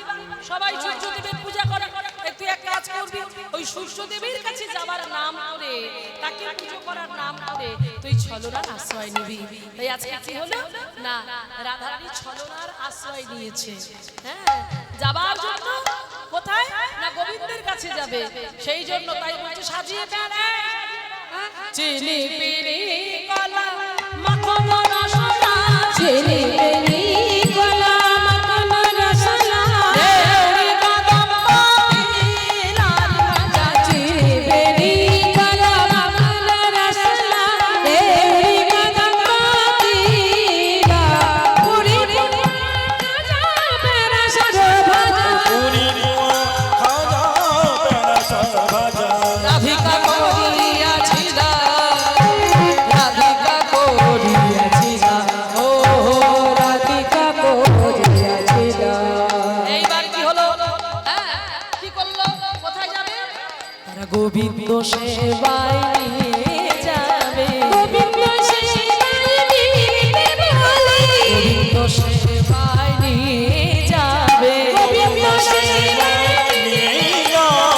সবাই সূর্যদেবের পূজা করে, এই তুই এক কাজ করবি, ওই সূর্য দেবীর কাছে যাবার নাম করে, তাকে পুজো করার নাম করে তুই ছলনার আশ্রয় নিবি। তাই আজকে কি হলো না, রাধারানী ছলনার আশ্রয় নিয়েছে। হ্যাঁ, যাবার জন্য কোথায় না গোবিন্দের কাছে যাবে, সেই জন্য তাই বলছে সাজিয়ে বেড়ে চিনি পিনি কলা মাখন রসনা, চিনি বেনি কলা মাখন রসনা, দেউরি কদম্ব তিলার ভাজা, চিনি বেনি কলা মাখন রসনা, দেউরি কদম্ব তিলা, পুরি খাজা পেরা সরভাজা, রাধিকা করিয়াছি দা, রাধিকা করিয়াছি দা, ও রাধিকা করিয়াছিল। এইবার কি হলো, হ্যাঁ কি করলো, কোথায় যাবে, তারা গোবিন্দ সেবায় নিয়ে যাবে, গোবিন্দ সেবায় নিতে বলে, গোবিন্দ সেবায় নিয়ে যাবে, গোবিন্দ সেবায়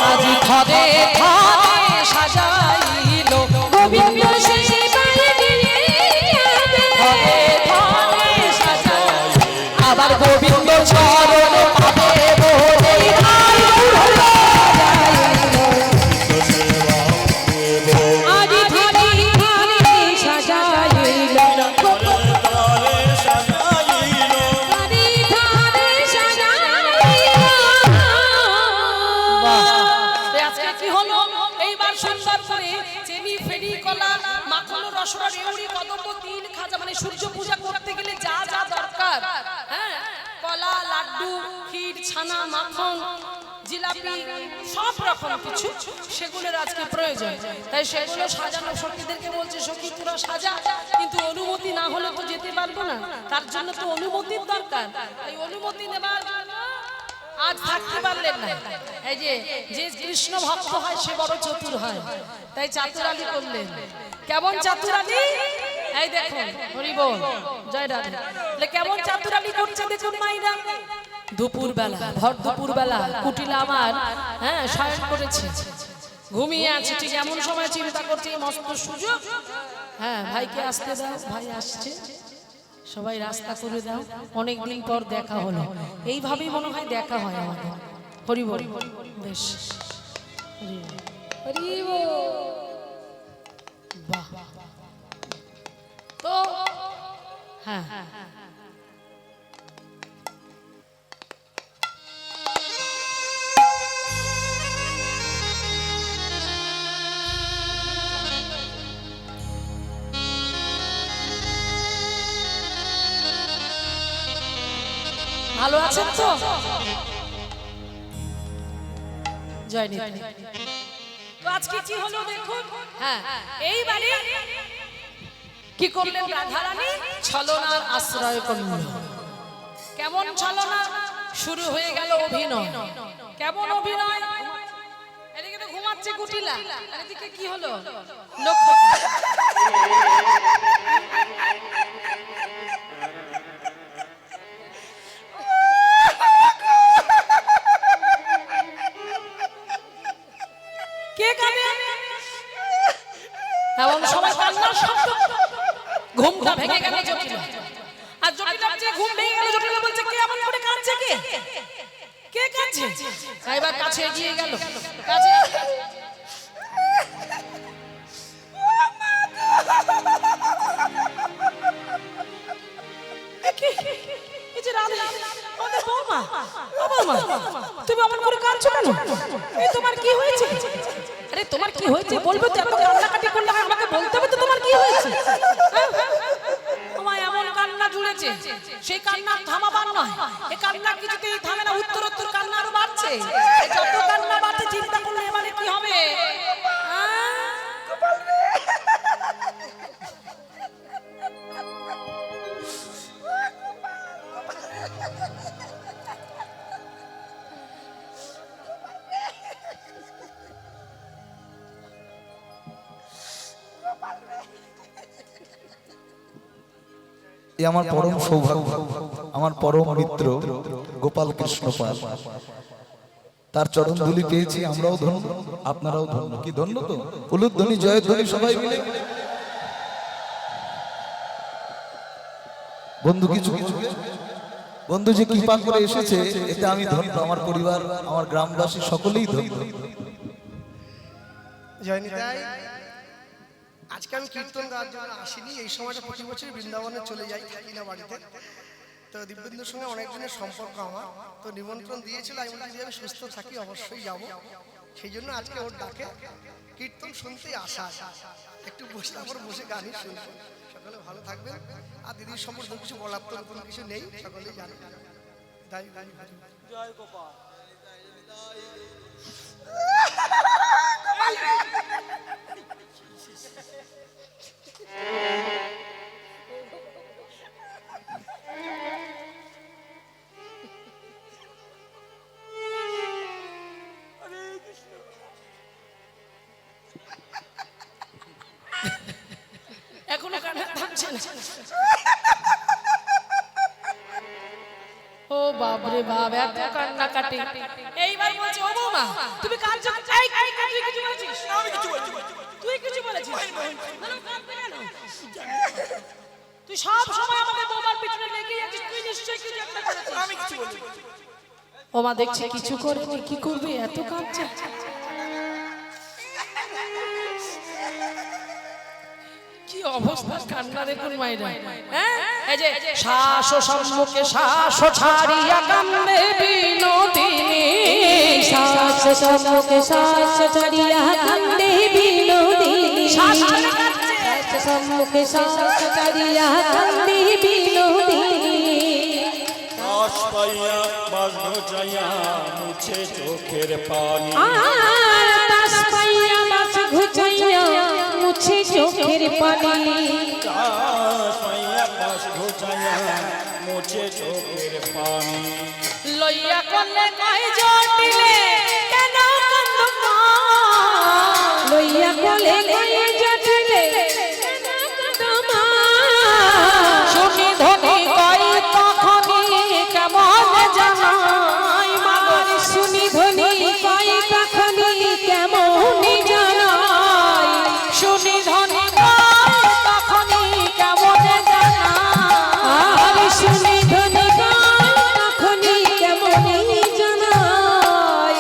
আজি খদে খদে সাজাইল, গোবিন্দ সেবায় নিয়ে যাবে, খদে খদে সাজাইল, আবার গোবিন্দ চরণ পাবে বলে আদি ধরি ধরি সাজাইল, ধরি ধরি সাজাইল। আজকে কি হলো, এইবার সুন্দর করে চেনি ফেরি কলা মাখন রসনা রেউড়ি কদম্ব তিল খাজা, মানে সূর্য পূজা করতে গেলে যা যা দরকার, হ্যাঁ কলা লাড্ডু ক্ষীর ছানা মাখন জিলাপি সব রকম কিছু, সেগুলোর আজকে প্রয়োজন। তাই সেগুলো সাজানো সখীদেরকে বলছে সখী তোরা সাজা, কিন্তু অনুমতি না হলে তো যেতে পারবো না, তার জন্য তো অনুমতির দরকার। তাই অনুমতি নেবার জন্য আজ থাকতে পারলেন না। এই যে যে কৃষ্ণ ভক্ত হয় সে বড় চতুর হয়, তাই চাতুরালি করলেন। কেমন চাতুরালি, এই দেখুন হরি বল জয় রাধে, তাহলে কেমন চাতুরালি করছে দেখুন মাইরা। দুপুর বেলা, ভর দুপুর বেলা কুটিলা আমার হ্যাঁ শয়ন করেছে, ঘুমিয়ে আছে, ঠিক এমন সময় চিন্তা করছে মস্ত সুযোগ, হ্যাঁ ভাইকে আসতে দাও, ভাই আসছে, সবাই রাস্তা করে দাও, অনেকদিন পর দেখা হলো, এইভাবেই মনে হয় দেখা হয় আমাদের। হরি বল, বেশ হরি বল। বাহ, তো হ্যাঁ ভালো আছেন তো, জয় নিতাই। তো আজকে কি হলো দেখুন, হ্যাঁ এইবারে কি করলেন রাধারানী, ছলনার আশ্রয় করলেন। কেমন ছলনা, শুরু হয়ে গেল অভিনয়। কেমন অভিনয়, এদিকে তো ঘুমাচ্ছে কুটিলা, আর এদিকে কি হলো লক্ষ্য, কে কাঁদে, এমন সময় কান্নার শব্দ, ঘুমটা ভেঙে গেল জটিলা। আর জটিলার যে ঘুম ভেঙে গেল, জটিলা বলছে কে এমন করে কাঁদছে, কে কে কাঁদছে, এবার কাছে এগিয়ে গেল, কাছে এই যে রাধা আমাদের বৌমা, ও বৌমা তুমি এমন করে কাঁদছো কেন, এই তোমার কি হয়েছে, আরে তোমার কি হয়েছে বলবে তো, এত কান্নাকাটি করলে আমাকে বলতে হবে তো তোমার কি হয়েছে, তোমার এমন কান্না জুড়েছে, সেই কান্না থামাবার নয়, এই কান্না কিছুতেই থামে না, উত্তরোত্তর কান্না আরো বাড়ছে, যত কান্না বাড়ছে চিন্তা করলে এবারে কি হবে, এ আমার পরম সৌভাগ্য, আমার পরম মিত্র গোপাল কৃষ্ণ পাল। তার চরণ ধুলি পেয়েছি, আমরাও ধন্য, আপনারাও ধন্য। কি ধন্য তো? উলুধ্বনি জয়ধ্বনি সবাই মিলে। বন্ধু কিছু কিছু বন্ধু যে কৃপা করে এসেছে, এতে আমি ধন্য, আমার পরিবার, আমার গ্রামবাসী সকলেই ধন্য। জয়নিতাই, আজকে আমি কীর্তন গাওয়ার জন্য আসিনি। এই সময়টা প্রতি বছর বৃন্দাবনে চলে যাই, থাকি না বাড়িতে। তো দিব্যেন্দুর সঙ্গে অনেক দিনের সম্পর্ক আমার, তো নিমন্ত্রণ দিয়েছিল। আমি বলছি যে আমি সুস্থ থাকি অবশ্যই যাব। সেই জন্য আজকে ওর ডাকে কীর্তন শুনতেই আসা। একটু বসলাম, পরে বসে গানই শুনবো। সকলে ভালো থাকবেন। আর দিদির সম্পর্কে কিছু বলার তো কোনো কিছু নেই, সকলেই জানেন। জয় গোপাল। এখনো কান্না থামছে না। ও বাপরে বাপ, এত কান্না কাটে। এইবার বলছে, ও বৌমা তুমি কাঁদছো? তুই কিছু বলেছিস? আমি কিছু বলছি। তুই কিছু বলেছিস? তুই সব সময় আমাদের বৌমার পিছনে লেগে যাচ্ছিস, তুই নিশ্চয়ই কিছু একটা করেছিস। আমি কিছু বলছি। ও মা দেখছে কিছু করেনি, কি করবে, এত কাঁদছে। কি অবস্থা, কান্না দেখুন মায়েরা। এই যে শ্বাস সম্মুখে শ্বাস ছাড়িয়া কান্দে বিনোদিনী, শ্বাস সম্মুখে শ্বাস ছাড়িয়া কান্দে বিনোদিনী, শ্বাস সম্মুখে শ্বাস ছাড়িয়া কান্দে বিনোদিনী। শ্বাস পাইয়া বাস ঘোচাইয়া মুছে চোখের পানি, শ্বাস পাইয়া বাস ঘুচাইয়া মুছে চোখের পানি, শ্বাস পাইয়া বাস ঘোচাইয়া মুছে চোখের পানি। লইয়া করলে কয় জটিলে কেন কান্দো মা, লইয়া কোলে লইয়া জটিলে কেন কাঁদো মা। শুনি ধনী কয় তখনই কেমন জানাই মা, শুনি ধ্বনি কয় তখনই কেমন জানাই, শুনি ধনী কয় তখনই কেমন জানাই, আর শুনি ধ্বনি কয় তখনই কেমন জানাই।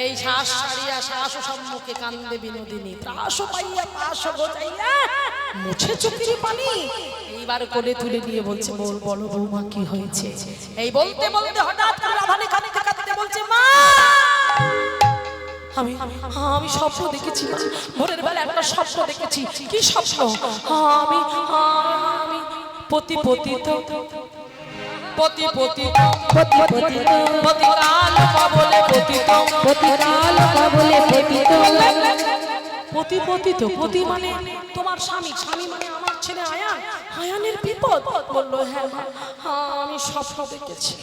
এই শ্বাস ছাড়িয়া শ্বাস সম্মুখে কান্দে বিনোদিনী, ত্রাস পাইয়া পাশ গোজাইয়া মুছে চোখের পানি। এইবার কোলে তুলে দিয়ে বলছে, বল বলো বৌমা কি হয়েছে। এই বলতে বলতে হঠাৎ করে রাধানী কাঁদতে কাঁদতে বলছে, মা আমি আমি স্বপ্ন দেখেছি, ভোরের বেলা একটা স্বপ্ন দেখেছি। কি স্বপ্ন? আমি আমি পতি পতিত পতি পতিত পতিত পতিকাল কবলে পতিত, পতিকাল কবলে পতিত, পতি পতিত, পতি মানে তোমার স্বামী, স্বামী মানে আমার ছেলে আয়ান, আয়ানের বিপদ। বললো হ্যাঁ হ্যাঁ আমি স্বপ্ন দেখেছি।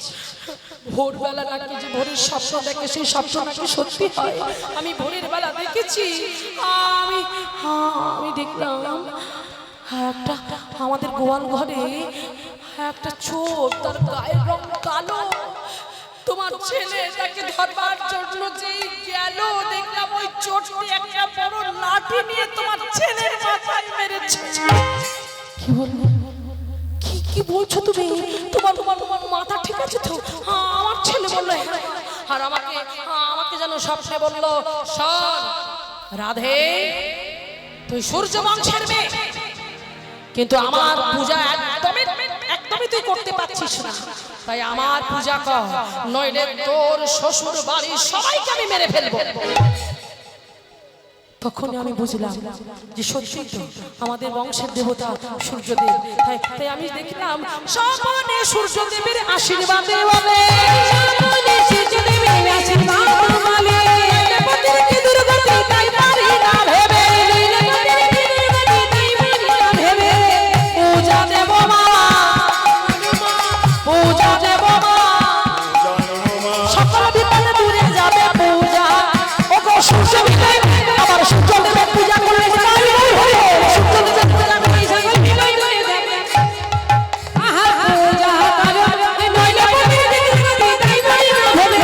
ভোরবেলা নাকি যে ভোরের স্বপ্ন দেখে সেই স্বপ্ন নাকি সত্যি হয়। আমি ভোরের বেলা দেখেছি, আমি দেখলাম একটা আমাদের গোয়াল ঘরে একটা চোর, তার গায়ের রং কালো। তোমার ছেলে তাকে ধরবার জন্য যেই গেল, দেখলাম ওই চোরটি একটা বড় লাঠি নিয়ে তোমার ছেলের মাথায় মেরেছে। কি বলবো, কি বলছো তুমি? তোমার তোমার তোমার মাথা ঠিক আছে তো? আমার ছেলে বললো হ্যাঁ। আর আমাকে যেন স্বপ্নে বললো, শোন রাধে, তুই সূর্য বংশের মেয়ে, কিন্তু আমার পূজা একদমই তুই করতে পারছিস না। তাই আমার পূজা কর, নইলে তোর শ্বশুর বাড়ির সবাইকে আমি মেরে ফেলবো। তখন আমি বুঝলাম যে সত্যি তো আমাদের বংশের দেবতা সূর্যদেব। তাই আমি দেখলাম সামনে সূর্যদেবের আশীর্বাদে বলে, সামনে সূর্যদেবের আশীর্বাদ বলে, পতিরকে দুর্গতি তাই পারি না ভেবে, পূজা দেব মা, পূজা দেব মা, সকল বিপদে দূরে যাবে পূজা। ওগো সূর্যদেব, আবার সূর্যদেবের পূজা করলে তাই হলো, সূর্যদেবের পূজা করলে সকল বিপদ দূরে যাবে। আহা পূজা করো, নইলে পতিরকে দুর্গতি তাই পারি না ভেবে।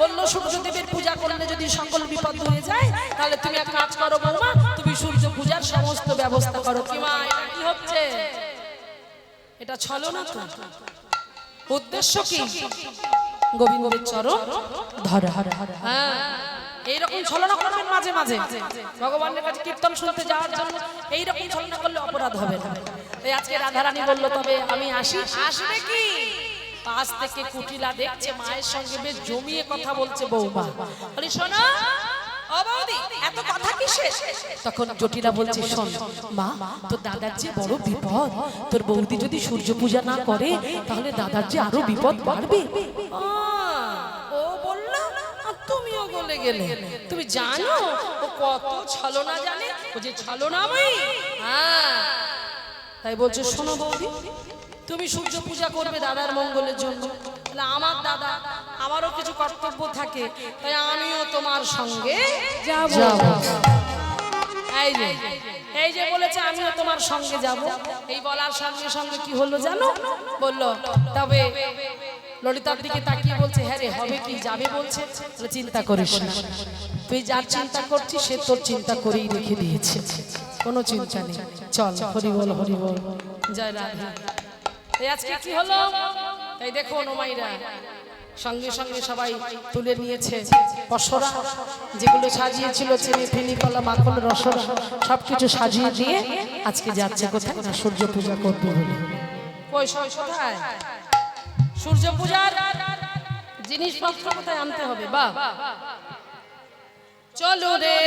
বললো সূর্যদেবের পূজা করলে যদি সকল বিপদ হয়ে যায়, তাহলে তুমি এক কাজ করো বৌমা, তুমি সূর্য পূজার সমস্ত ব্যবস্থা করো। কি মা, এটা কি হচ্ছে? এটা ছলনা তো। উদ্দেশ্য কি? গোবিন্দের চরণ ধরা। হ্যাঁ, এইরকম ছলনা করবেন মাঝে মাঝে ভগবানের কাছে কীর্তন শুনতে যাওয়ার জন্য। এইরকম ছলনা করলে অপরাধ হবে না। এই আজকে রাধারানী বললো তবে আমি আসি। আসবে কি? পাশ থেকে কুটিলা দেখছে মায়ের সঙ্গে বেশ জমিয়ে কথা বলছে বৌমা। বলি শোনো ও বৌদি, এত কথা কিসের? তখন জটিলা বলছে শোন মা, তোর দাদার যে বড় বিপদ, তোর বৌদি যদি সূর্য পূজা না করে তাহলে দাদার যে আরো বিপদ বাড়বে। ও বললো আর তুমিও বলে গেলে। তুমি জানো ও কত ছলনা জানে? ও যে ছলনাময়ী। হ্যাঁ, তাই বলছে শোনো বৌদি, তুমি সূর্য পূজা করবে দাদার মঙ্গলের জন্য, তাহলে আমার দাদা, আমারও কিছু কর্তব্য থাকে, তাই আমিও তোমার সঙ্গে যাব। এই যে বলেছে আমিও তোমার সঙ্গে যাব, এই বলার সঙ্গে সঙ্গে কি হলো জানো? বললো তবে ললিতার দিকে তাকিয়ে বলছে হ্যাঁ রে, হবে কি? যাবে বলছে। চিন্তা করিস না, তুই যার চিন্তা করছিস সে তোর চিন্তা করেই রেখে দিয়েছে, কোনো চিন্তা নেই। চল, হরি বল হরি বল, জয় রাধা। এই আজকে কি হলো? এই দেখো নোমাইরা সঙ্গে সঙ্গে সবাই তুলে নিয়েছে পসরা, যেগুলো সাজিয়েছিল চিনি ফিনি কলা মাখন রসরা, সবকিছু সাজিয়ে দিয়ে আজকে যাচ্ছে কোথায় না সূর্য পূজা করবে বলে। কই কোথায় সূর্য পূজার জিনিসপত্র কোথায় আনতে হবে? বা চলো রে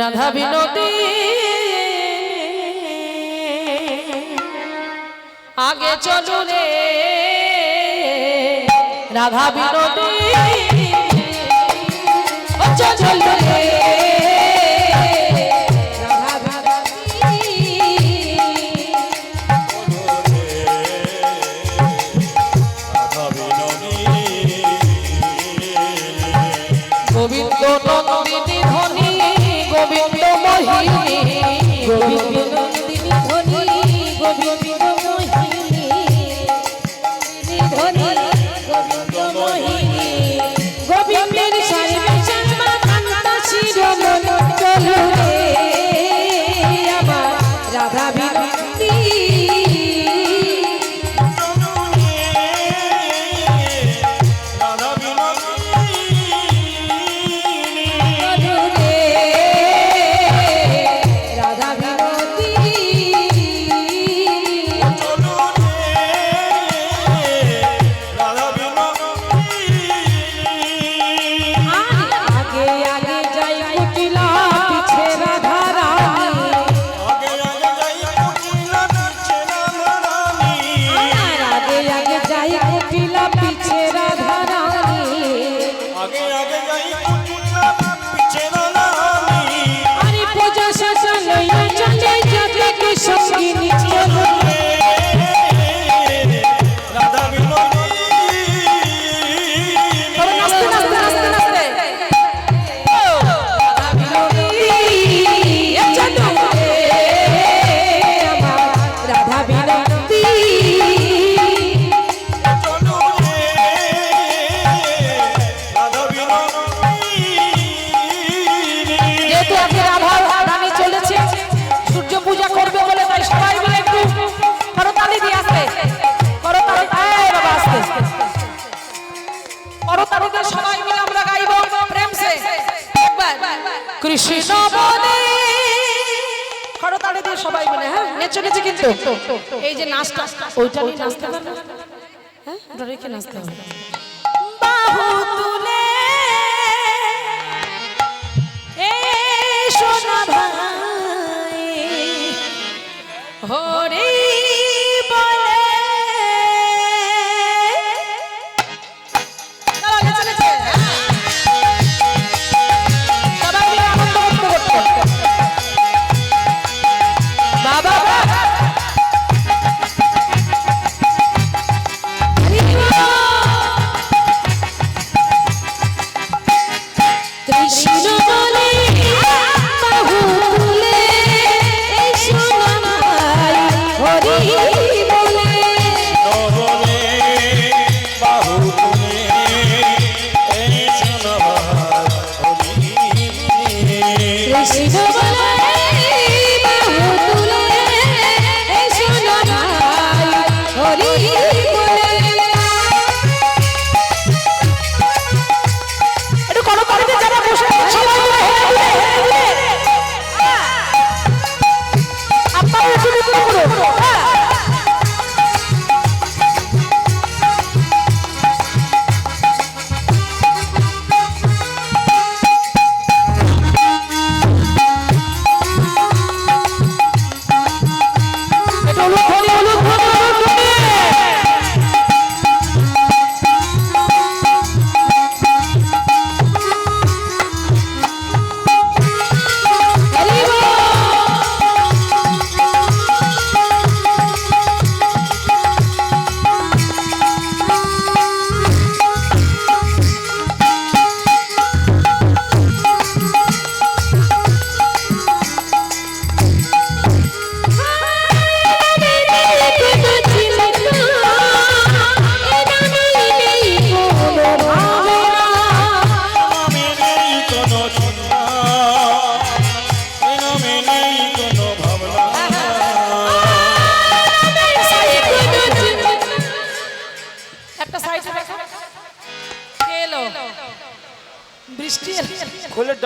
রাধা বিনোদী, আগে চলো রে রাধা বিনোদী, চলো রে গোবিন্দ নন্দিনী ধনী, গোবিন্দ মোহিনী, গোবিন্দ নন্দিনী ধনী, গোবিন্দ মোহিনী, ধনী গোবিন্দ মোহিনী, গোবিন্দের সাজবে চন্দ্রমা কান্তা শিরোমণ, চলো রে আমার রাধা বিনোদী, কৃষ্ণ বলে করতালি দিয়ে সবাই মিলে। হ্যাঁ, নেচে নেচে কিন্তু এই যে নাচটা ওইটা নিয়ে নাচতে পারবে। হ্যাঁ, ওটা রেখে নাচতে হবে। বাহু তুলে এ সোনা ভাই হরি বলে,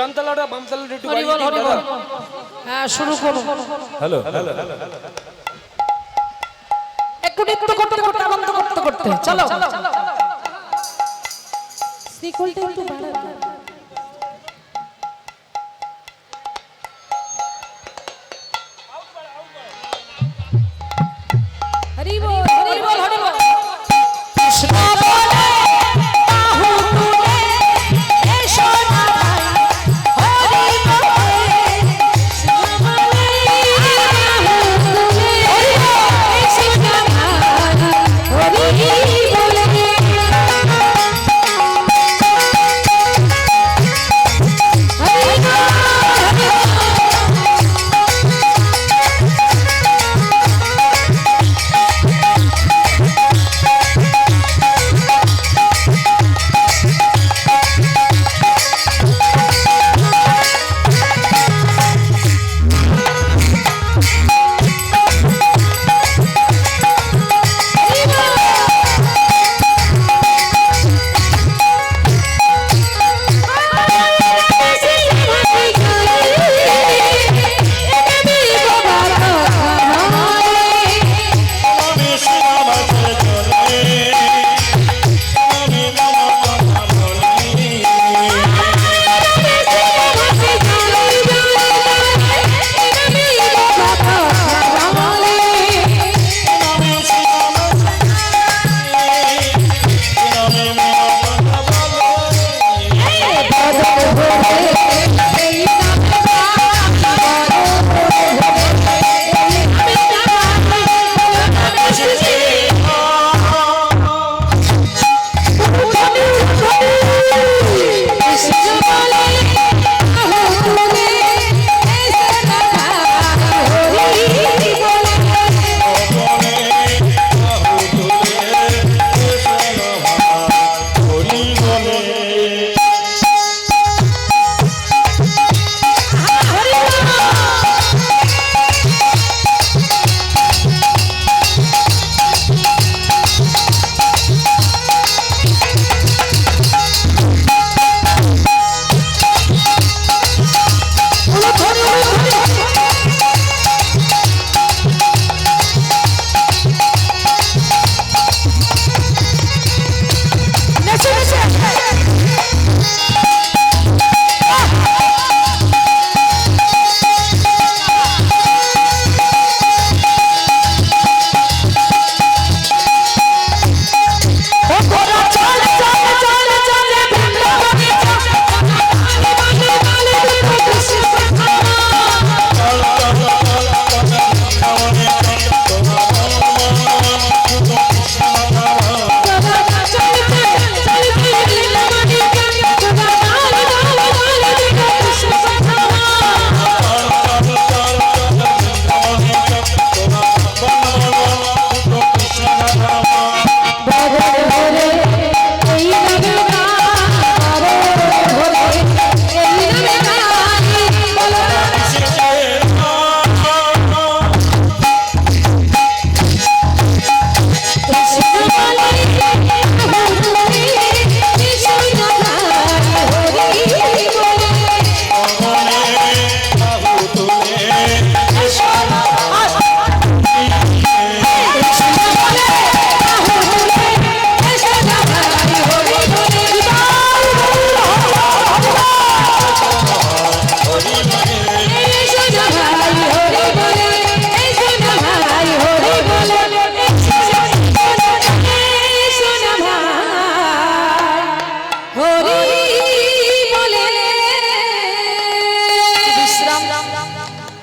ডান তালাটা বাম তালাটা একটু হরি বল হরি বল। হ্যাঁ শুরু করো। হ্যালো হ্যালো একটু নৃত্য করতে করতে আনন্দ করতে করতে চলো। শিকলটা একটু বাড়াতে। হরি বল হরি বল হরি বল। কৃষ্ণ বলে বাহু তুলে এসো না ভাই, হরি বলে কৃষ্ণ বলে বাহু তুলে এসো না ভাই, হরি বলে।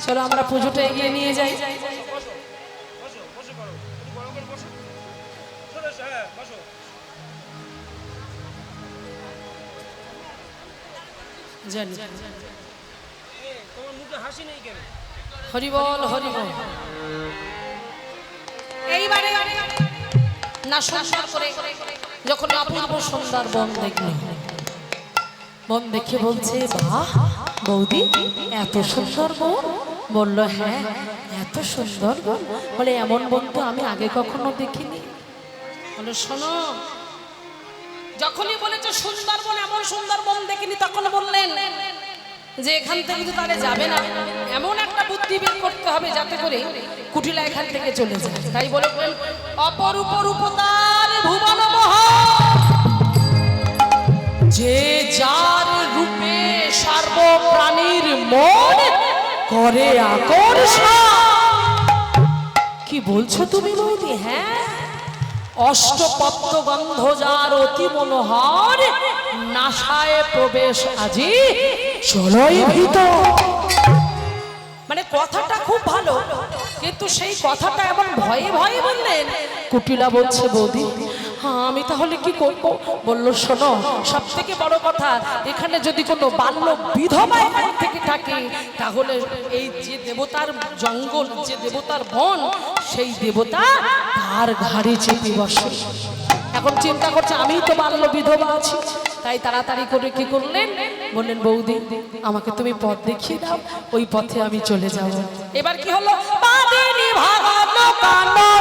চলো আমরা পুজোটা এগিয়ে নিয়ে যাই। জানি হরি বল হরি বল। এইবারে না সুন্দর করে যখন অপূর্ব সুন্দর বন দেখলো, বন দেখে বলছে বাহ বৌদি এত সুন্দর বন। বললো হ্যাঁ এত সুন্দর বন, বলে এমন বন তো আমি আগে কখনো দেখিনি। বলে শোনো, যখনই বলেছে সুন্দরবন এমন সুন্দরবন দেখিনি তখন বললেন যে এখান থেকে তো তাহলে যাবে না, এমন একটা বুদ্ধি বের করতে হবে যাতে করে কুটিলা এখান থেকে চলে যায়। তাই বললেন অপরূপ রূপতার ভুবন মহল, যে যার রূপে সর্বপ্রাণীর মন করে আকর্ষণ। কি বলছো তুমি বৌদি? হ্যাঁ, অষ্টপত্র গন্ধ যার অতি মনোহর, নাসায় প্রবেশ আজি চলই ভিতর। মানে কথাটা খুব ভালো, কিন্তু সেই কথাটা এমন ভয়ে ভয়ে বললেন। কুটিলা বলছে বৌদি হ্যাঁ আমি তাহলে কি করব? বললো শোনো, সব থেকে বড় কথা, এখানে যদি কোনো বাল্য বিধবা এখান থেকে থাকে, তাহলে এই যে দেবতার জঙ্গল, যে দেবতার বন, সেই দেবতা তার ঘাড়ে চেপে বসে। এখন চিন্তা করছে আমি তো বাল্য বিধবা আছি, তাই তাড়াতাড়ি করে কি করলেন, বললেন বৌদি আমাকে তুমি পথ দেখিয়ে দাও, ওই পথে আমি চলে যাব। এবার কি হলো, বাদিনী ভাগানো কানন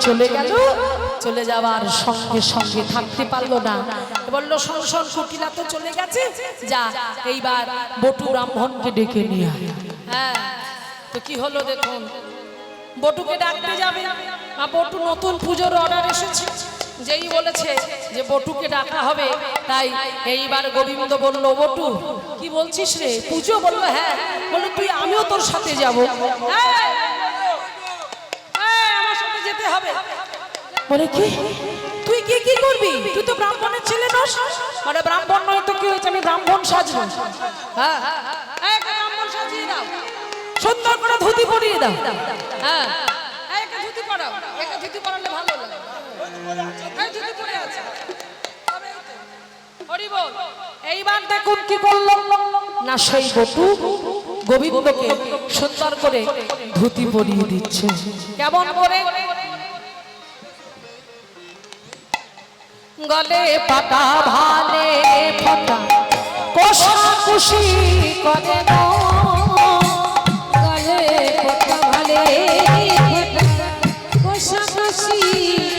চলে গেল। চলে যাওয়ার সঙ্গে সঙ্গে থাকতে পারলো না, বললো সংসন কুটিলা তো চলে গেছে, যা এইবার বটু ব্রাহ্মণকে ডেকে নিয়ে আয়। হ্যাঁ, তো কি হলো দেখুন, বটুকে ডাকতে যাবে, বটু নতুন পুজোর অর্ডার এসেছে, যেই বলেছে যে বটুকে ডাকা হবে, তাই এইবার গোবিন্দ বলল বটু কি বলছিস রে, পুজো? বললো হ্যাঁ। বললো তুই আমিও তোর সাথে যাবো। আমার সাথে যেতে হবে। বলে কি তুই কি কি করবি? তুই তো ব্রাহ্মণের ছেলে নস। মানে ব্রাহ্মণ নয় তো কি হয়েছে, আমি ব্রাহ্মণ সাজবো। হ্যাঁ, ব্রাহ্মণ সাজিয়ে দাও, সুন্দর করে ধুতি পরিয়ে দাও। হ্যাঁ, একে ধুতি পরাও, একে ধুতি পরালে ভালো লাগে। এই ধুতি পরে আছে। হরি বল। এইবার দেখুন কি করলো না, সেই বটু গোবিন্দকে সুন্দর করে ধুতি পরিয়ে দিচ্ছে। কেমন করে? গলে পাতা ভালে ফটা কোষা খুশি করে গো, গলে পাতা ভালে কোষা খুশি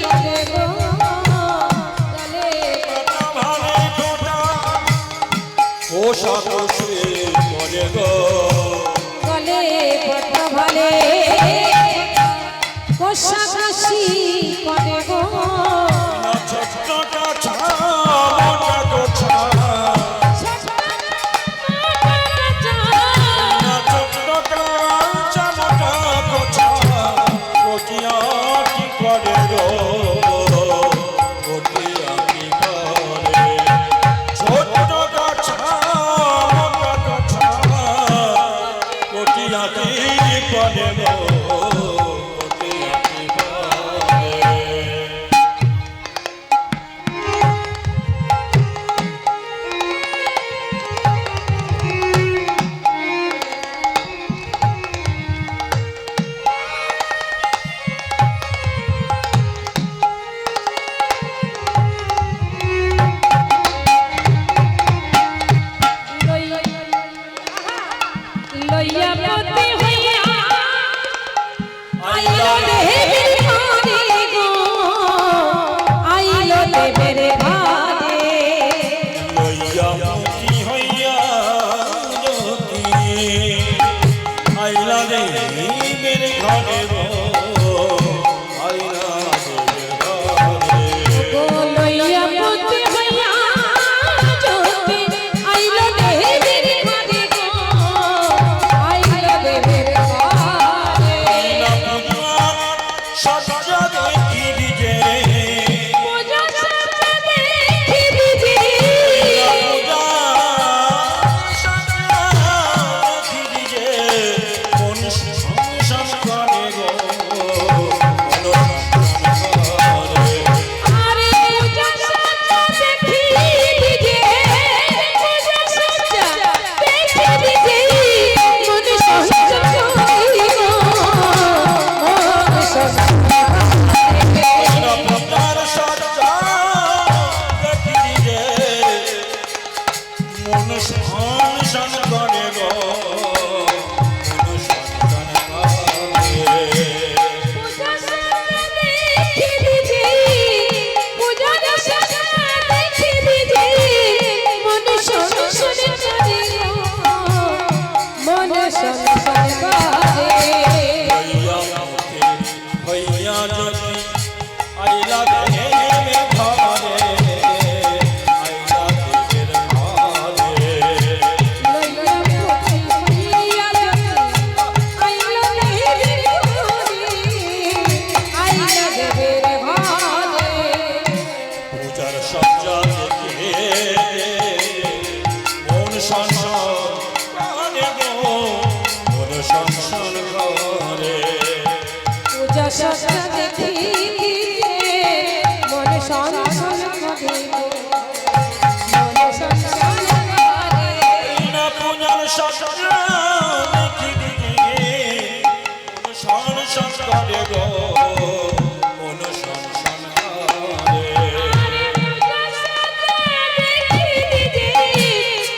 করে গো, গলে পাতা ভালে ফোটা কোষা খুশি করে গো, গলে পাতা ভালে কোষা খুশি করে গো, সংসার করে গো মন সংসার করে না পুনর সসনে কি সংসার করে গো মন সংসার করে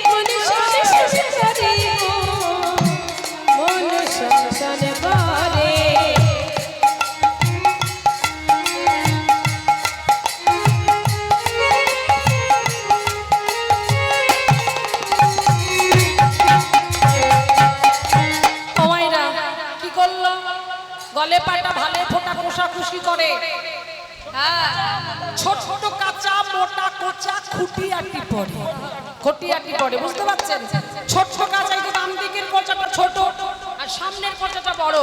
মন সংসার করে গো মন সংসার করে ও মাইরা কি করলো গলে পাটা ভালে ফোটা কোষাকুষি করে হ্যাঁ ছোট ছোট কাঁচা মোটা কোচা খুঁটিয়াটি পড়ে খুঁটিয়াটি পড়ে বুঝতে পারছেন ছোট ছোট কাঁচা এই যে বাম দিকের কোচাটা ছোট আর সামনের কোচাটা বড়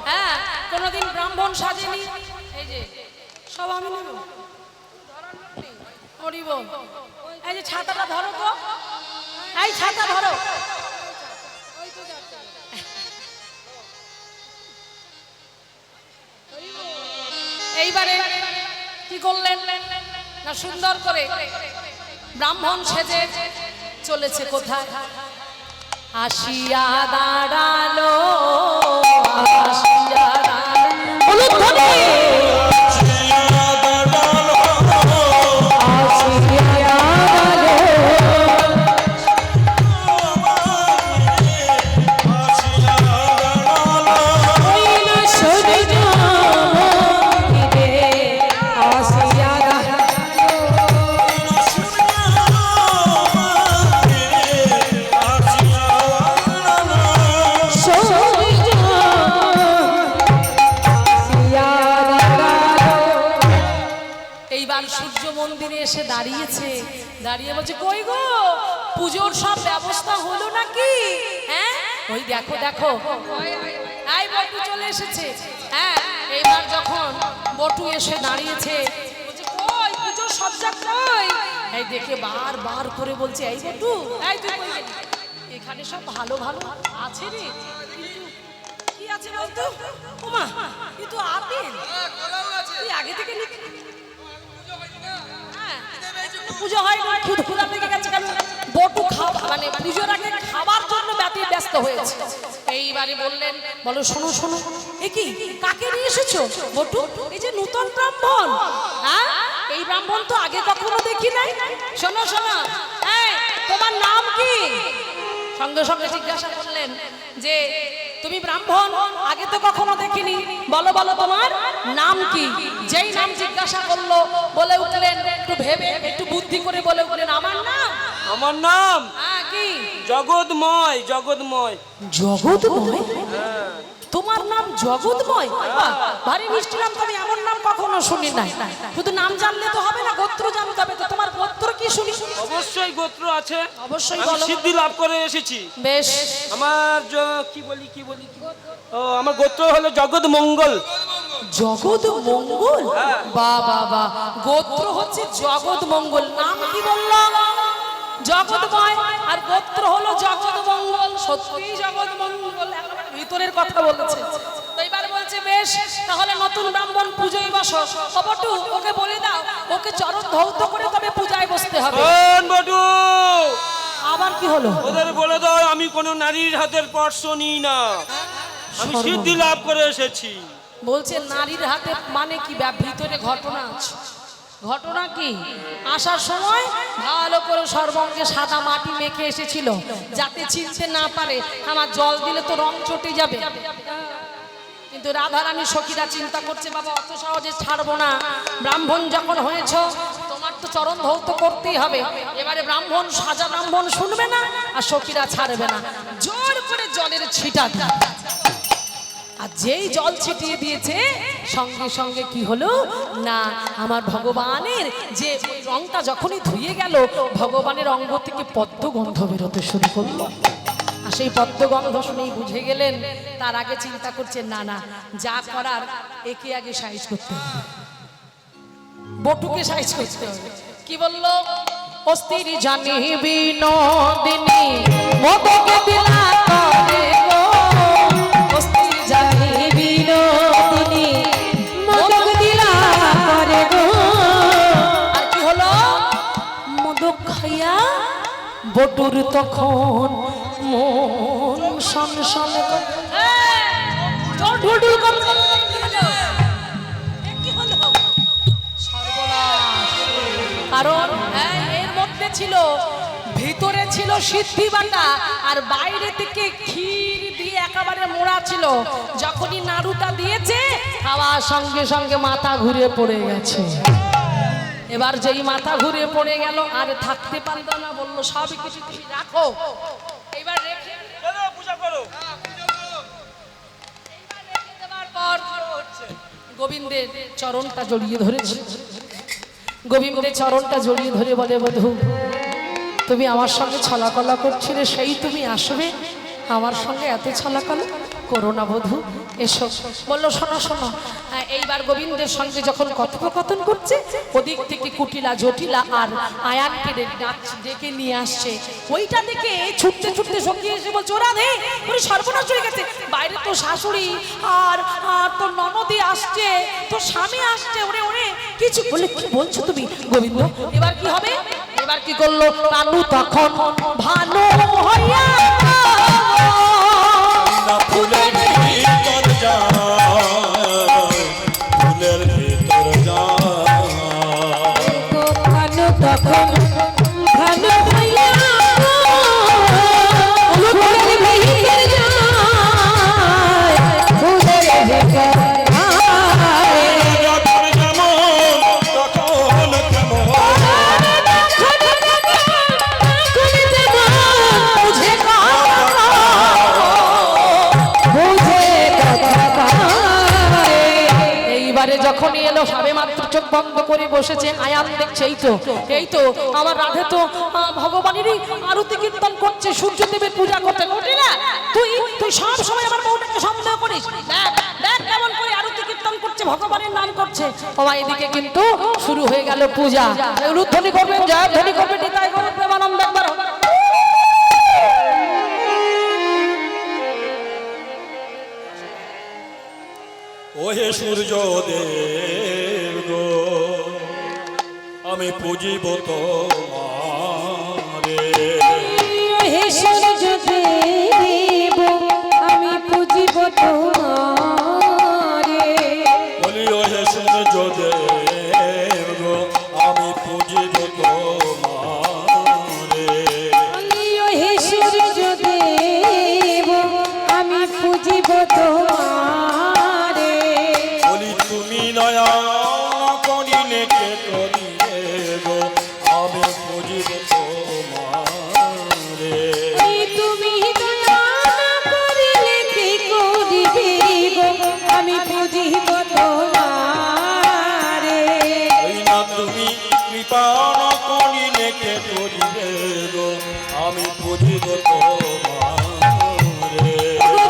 হ্যাঁ কোনোদিন ব্রাহ্মণ সাজেনি এই যে সব আমি নেব মরিব এই যে ছাতাটা ধরো তো এই ছাতা ধরো এইবারে কি করলেন না সুন্দর করে ব্রাহ্মণ সেজে চলেছে কোথায় আসিয়া দাঁড়ালো আসিয়া দাঁড়ালো হলুদ ধনে। এইবার সূর্য মন্দিরে এসে দাঁড়িয়েছে দাঁড়িয়ে বলছে কই গো পুজোর সব ব্যবস্থা হলো নাকি হ্যাঁ ওই দেখো দেখো এই বটু চলে এসেছে হ্যাঁ এইবার যখন বটু এসে দাঁড়িয়েছে বলছে কই পুজোর সজ্জা কই এই দেখে বার করে বলছে এই বটু এই তুই কই গেলি? এখানে সব ভালো ভালো আছে রে কিন্তু কি আছে বলতো ওমা কিন্তু আপেল তুই আগে থেকে পুজো হয় না খুদ খুদা থেকে গেছে কেন বটু খাওয়া মানে পুজোর আগে খাবার জন্য ব্যস্ত হয়েছে এইবারে বললেন বলো শোনো শোনো এ কি কাকে নিয়ে এসেছো বটু এই যে নতুন ব্রাহ্মণ হ্যাঁ এই ব্রাহ্মণ তো আগে কখনো দেখি নাই শোনো শোনো এই তোমার নাম কি সঙ্গে সঙ্গে জিজ্ঞাসা করলেন যে তুমি ব্রাহ্মণ আগে তো কখনো দেখিনি বলো বলো তোমার নাম কি যেই নাম জিজ্ঞাসা করলো বলে উঠলেন একটু ভেবে একটু বুদ্ধি করে বলে উঠলেন আমার নাম হ্যাঁ কি জগৎময় জগৎময় জগৎময় তোমার নাম জগৎময় বাহ, ভারী মিষ্টি নাম তো আমি এমন নাম কখনো শুনি নাই শুধু নাম জানলে তো হবে না গোত্র জানতে হবে তো তোমার গোত্র কি শুনি অবশ্যই গোত্র আছে অবশ্যই আমি বলো সিদ্ধি লাভ করে এসেছি বেশ আমার কি বলি ও আমার গোত্র হলো জগৎ মঙ্গল জগৎ মঙ্গল বাহ বাহ বাহ গোত্র হচ্ছে জগৎ মঙ্গল নাম কি বললো জগৎময় আর গোত্র হলো জগৎ মঙ্গল সত্যি জগৎ মঙ্গল একেবারে ভিতরের কথা বলেছে তো এবার বলছে বেশ তাহলে নতুন ব্রাহ্মণ পূজোয় বসো ও বটু ওকে বলে দাও ওকে চরণ ধৌত করে তবে পূজায় বসতে হবে কোন বটু আবার কি হলো ওদের বলে দাও আমি কোনো নারীর হাতের স্পর্শ নিই না আমি সিদ্ধি লাভ করে এসেছি বলছে নারীর হাতে মানে কি ভিতরে ঘটনা আছে ঘটনা কি আসার সময় ভালো করে সর্বঙ্গে সাদা মাটি মেখে এসেছিল যাতে চিনতে না পারে আমার জল দিলে তো রং চটে যাবে কিন্তু রাধারানী সখীরা চিন্তা করছে বাবা অত সহজে ছাড়বো না ব্রাহ্মণ যখন হয়েছ তোমার তো চরণ ধৌত করতেই হবে এবারে ব্রাহ্মণ সাজা ব্রাহ্মণ শুনবে না আর সখীরা ছাড়বে না জোর করে জলের ছিটা আর যেই জল ছিটিয়ে দিয়েছে সঙ্গে সঙ্গে কি হলো না আমার ভগবানের যে রংটা যখনই ধুয়ে গেল ভগবানের অঙ্গ থেকে পদ্মগন্ধ বেরোতে শুরু করলো আর সেই পদ্মগন্ধ শুনেই বুঝে গেলেন তার আগে চিন্তা করছেন না না যা করার একে আগে সাইজ করতে হবে বটুকে সাইজ করতে হবে কি বললো অস্থির জানি বিনোদিনী মদকে দিলা করে গো অস্থির জানি বিনোদিনী মদক দিলা করে গো বটুর তখন মন শন শন কারণ এর মধ্যে ছিল, ভিতরে ছিল সিদ্ধি বাটা আর বাইরে থেকে ক্ষীর দিয়ে একেবারে মোড়া ছিল। যখনই নাড়ুটা দিয়েছে খাওয়ার সঙ্গে সঙ্গে মাথা ঘুরে পড়ে গেছে। এবার যেই মাথা ঘুরে পড়ে গেল আর থাকতে পারল না, বললো সবই কিছু তুমি রাখো। এবার রেখে পূজা করো। দেওয়ার পর গোবিন্দের চরণটা জড়িয়ে ধরেছে। গোবিন্দের চরণটা জড়িয়ে ধরে বলে, বধূ তুমি আমার সঙ্গে ছলাকলা করছিলে, সেই তুমি আসবে আমার সঙ্গে এত ছলাকলা করো না বধূ, এসো। বললো শোনো শোনো, এইবার গোবিন্দের সঙ্গে যখন কথোপকথন করছে, ওদিক থেকে কুটিলা জটিলা আর আয়ানকে ডেকে নিয়ে আসছে। ওইটা দেখে ছুটতে ছুটতে সঙ্গে এসে বলছে, ওরা রে ওরে সর্বনাশ হয়ে গেছে, বাইরে তো শাশুড়ি আর তোর ননদি আসছে, তোর স্বামী আসছে, ওরে ওরে কিছু বলে। কি বলছো তুমি গোবিন্দ? এবার কি হবে? এবার কি করলো? কানু তখন ভালো হইয়া ফুলের ভিতর যায়, ফুলের ভিতর যায়। ভানু তখন ভানু হইয়া ফুলের ভিতর যায়, ফুলের ভিতর যায়। যখন যেমন তখন তেমন, এইবারে যখনই এলো সবে মাত্র চোখ বন্ধ করে বসেছে, আয়ান দেখছে এই তো আমার রাধে তো ভগবানেরই আরতি কীর্তন করছে, সূর্যদেবের পূজা করছে। ঘটে না তুই তুই সব সময় আমার বউটাকে সন্দেহ করিস। দেখ দেখ কেমন করে আরতি কীর্তন করছে, ভগবানের নাম করছে। বাবা এদিকে কিন্তু শুরু হয়ে গেল পূজা। উলুধ্বনি করবেন, জয়ধ্বনি করবেন, নিতাই গৌর প্রেমানন্দ একবার। ওহে সূর্য দেব গো, আমি পুজিব তোমারে। হে সূর্য দেব আমি পুজিব তোমারে। বলি ওহে সূর্য দেব গো, আমি পুজিব তোমারে। হে সূর্য দেব আমি পুজিব তোমারে। বলি তুমি দয়া করিলে কে করিলে গো, আমি পুজিব তোমারে। তুমি দয়া করিলে কি করিবে গো, আমি পুজিব তোমারে। ওই না তুমি কৃপা করিলে কে করিলে গো, আমি পুজিব তোমারে।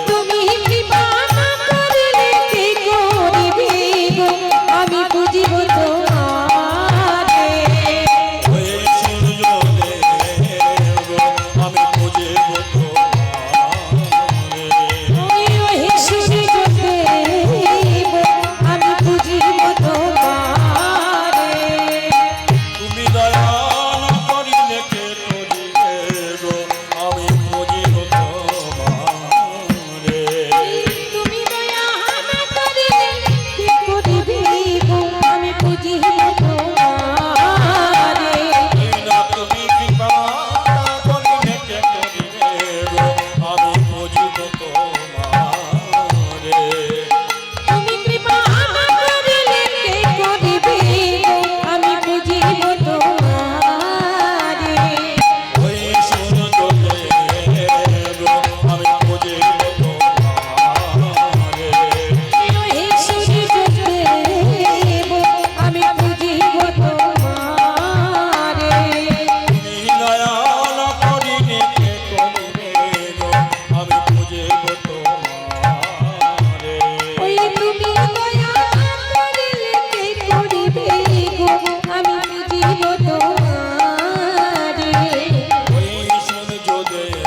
তুমি কৃপা করিলে কি করিবে গো, আমি পুজিব তোমারে। ওই সূর্য দেব গো, আমি পুজিব তোমারে। হে সূর্য দেব আমি পুজিব তোমারে। তুমি দয়া করিলে কে করিলে গো, আমি পুজিব তোমারে। তুমি দয়া করিলে কি করিবে গো, আমি পুজিব তোমারে। ওই না তুমি কৃপা করিলে কে করিলে গো, আমি পুজিব তোমারে। তুমি কৃপা করিলে কি করিবে গো, আমি পুজিব তোমারে। ওই সূর্য দেব গো, আমি পুজিব তোমারে। হে সূর্য দেব আমি পুজিব তোমারে। তুমি দয়া করিলে কে করিলে গো, আমি পুজিব তোমারে। ওই তুমি দয়া করিলে কি করিবে গো, আমি পুজিব তোমারে। ওই সূর্য দেব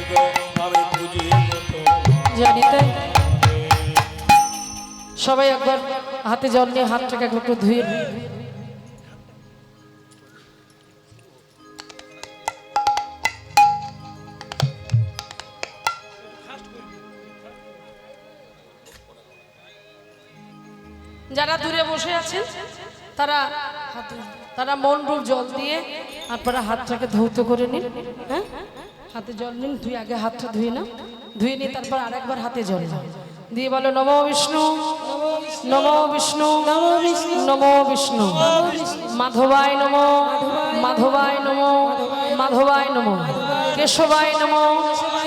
গো, আমি পুজিব তোমারে। জানি তাই সবাই একবার হাতে জল নিয়ে হাতটাকে একটু ধুয়ে যারা দূরে বসে আছেন তারা তারা মন রূপ জল দিয়ে আপনারা হাতটাকে ধৌত করে নিন। হ্যাঁ, হাতে জল নিন, তুই আগে হাতটা ধুয়ে না, ধুয়ে নিয়ে তারপর আরেকবার হাতে জল নাও, দিয়ে বলো নমো বিষ্ণু নমো বিষ্ণু নমো বিষ্ণু, মাধবায় নমো মাধবায় নমো মাধবায় নমো, কেশবায় নমো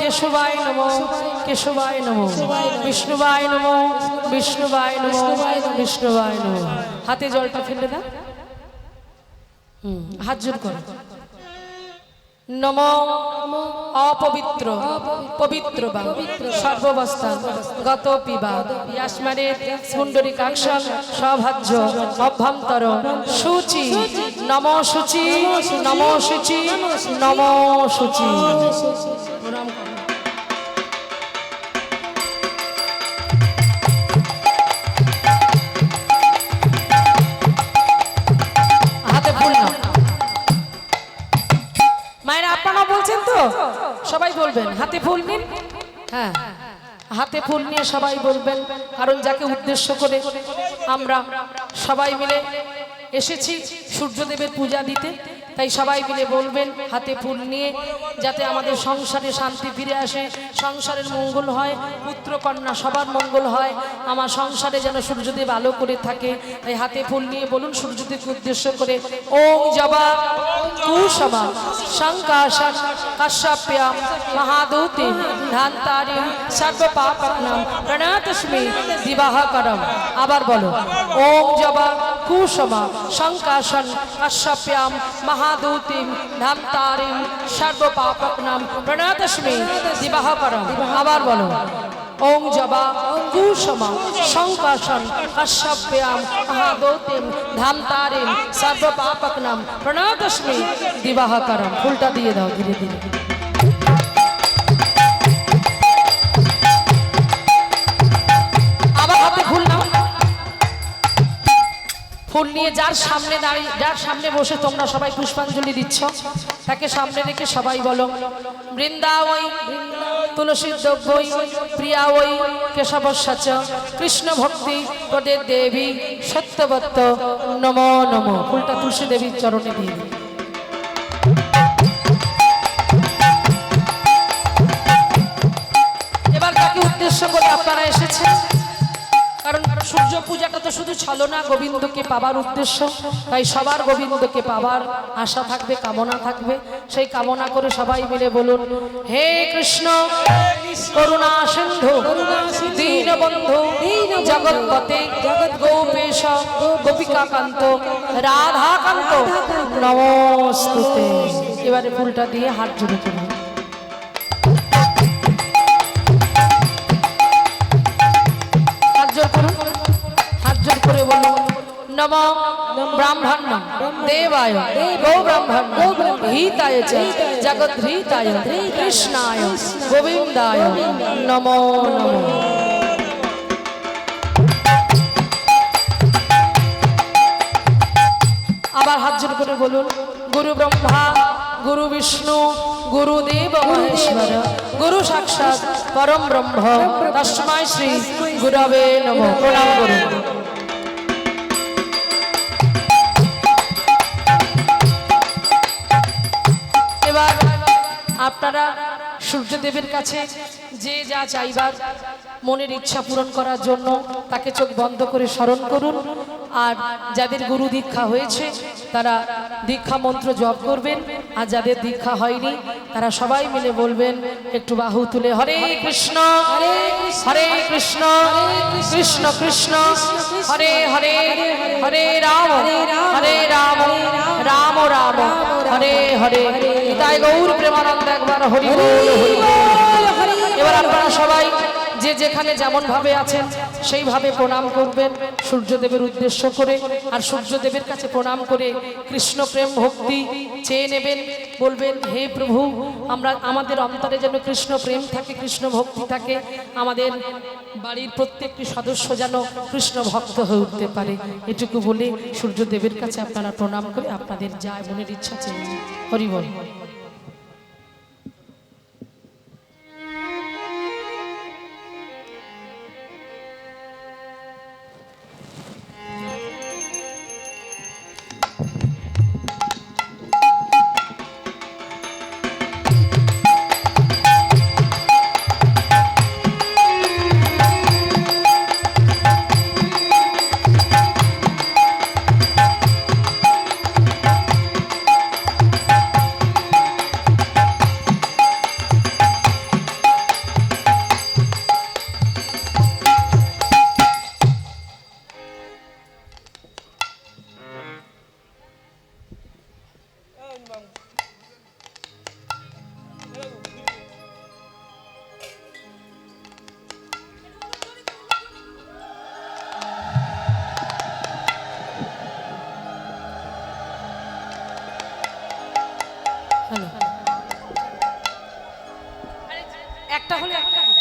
কেশবায় নমো কেশবায় নমো, বিষ্ণুবায় নমো বিষ্ণুবায় নমো বিষ্ণুবায় নমো। হাতে জলটা ফেলে দাও। হাত জোর করো। নমো অপবিত্র পবিত্র বা সর্ববস্থান গত পিবা ইয়াসমানে পুণ্ডরিকাক্ষং সভাজ্য অভ্যন্তর শুচি নমো শুচি নমো শুচি নমো শুচি। প্রণাম করো। হাতে ফুল নাও। মায়েরা আপনারা বলছেন তো, সবাই বলবেন হাতে ফুল নিন। হ্যাঁ, হাতে ফুল নিয়ে সবাই বলবেন, কারণ যাকে উদ্দেশ্য করে আমরা সবাই মিলে এসেছি সূর্যদেবের পূজা দিতে, তাই সবাই মিলে বলবেন হাতে ফুল নিয়ে, যাতে আমাদের সংসারে শান্তি ফিরে আসে, সংসারের মঙ্গল হয়, পুত্র কন্যা সবার মঙ্গল হয়, আমার সংসারে যেন সূর্যদেব আলো করে থাকে। তাই হাতে ফুল নিয়ে বলুন সূর্যদেবকে উদ্দেশ্য করে, ওম জবা কুসুমা শঙ্কাশং কাশ্যপ্যাম মহাদূতিম ধান্তারিম সর্বপাপকনাম প্রণতস্মি দিবাকরম। আবার বলো, ওম জবা কুসুমা শঙ্কাশং কাশ্যপ্যাম মহাদূতিম ধান্তারিম সর্বপাপকনাম প্রণতস্মি দিবাকরম। আবার বলো, ওম জবা কুসুমা শঙ্কাশং কাশ্যপ্যাম মহাদূতিম ধান্তারিম সর্বপাপকনাম প্রণতস্মি দিবাকরম। ফুলটা দিয়ে দাও ধীরে ধীরে। আবার হাতে ফুল নাও। ফুল নিয়ে যার সামনে দাঁড়িয়ে, যার সামনে বসে তোমরা সবাই পুষ্পাঞ্জলি দিচ্ছ, তাকে সামনে রেখে সবাই বলো, বৃন্দাবৈ তুলসী দ্রব্যৈ প্রিয়াবৈ কেশবস্যাচ কৃষ্ণ ভক্তি পদে দেবী সত্যবত্ত নমো নমো। ফুলটা তুলসী দেবীর চরণে দিয়ে দিই। এবার কাকে উদ্দেশ্য করে আপনারা এসেছেন? কারণ সূর্য পূজাটা তো শুধু ছলনা, গোবিন্দকে পাবার উদ্দেশ্য, তাই সবার গোবিন্দকে পাবার আশা থাকবে, কামনা থাকবে। সেই কামনা করে সবাই মিলে বলুন, হে কৃষ্ণ করুণা সিন্ধু দীনবন্ধু জগৎপতে গোপেশ গোপিকাকান্ত রাধাকান্ত নমস্তুতে। এবারে ফুলটা দিয়ে হাত জুড়ে তুলুন। নমো ব্রাহ্মণ দেবায় গো ব্রাহ্মণ হিতায় চ জগদ্ধিতায় কৃষ্ণায় গোবিন্দায় নমো নমো। আবার হাত জোড় করে বলুন, গুরু ব্রহ্মা গুরু বিষ্ণু গুরুদেব মহেশ্বর গুরু সাক্ষাৎ পরম ব্রহ্ম তস্मै শ্রী গুরবে নমঃ। প্রণাম করুন। এবার আপনারা সূর্যদেবের কাছে যে যা চাইবার মনের ইচ্ছা পূরণ করার জন্য তাকে চোখ বন্ধ করে স্মরণ করুন। আর যাদের গুরু দীক্ষা হয়েছে তারা দীক্ষা মন্ত্র জপ করবেন, আর যাদের দীক্ষা হয়নি তারা সবাই মিলে বলবেন একটু বাহু তুলে, হরে কৃষ্ণ হরে কৃষ্ণ কৃষ্ণ কৃষ্ণ হরে হরে হরে রাম রাম রাম হরে হরে। তাই গৌর প্রেমানন্দ একবার হরি বল হরি বল। এবার আপনারা সবাই যে যেখানে যেমন ভাবে আছেন সেইভাবে প্রণাম করবেন সূর্যদেবের উদ্দেশ্য করে। আর সূর্যদেবের কাছে প্রণাম করে কৃষ্ণ প্রেম ভক্তি চেয়ে নেবেন। বলবেন, হে প্রভু, আমাদের অন্তরে যেন কৃষ্ণ প্রেম থাকে, কৃষ্ণ ভক্তি থাকে, আমাদের বাড়ির প্রত্যেকটি সদস্য যেন কৃষ্ণ ভক্ত হয়ে উঠতে পারে। এটুকু বলে সূর্যদেবের কাছে আপনারা প্রণাম করে আপনাদের যা মনের ইচ্ছা চেয়ে হরি বল। হ্যালো একটা হলে একটা দিন।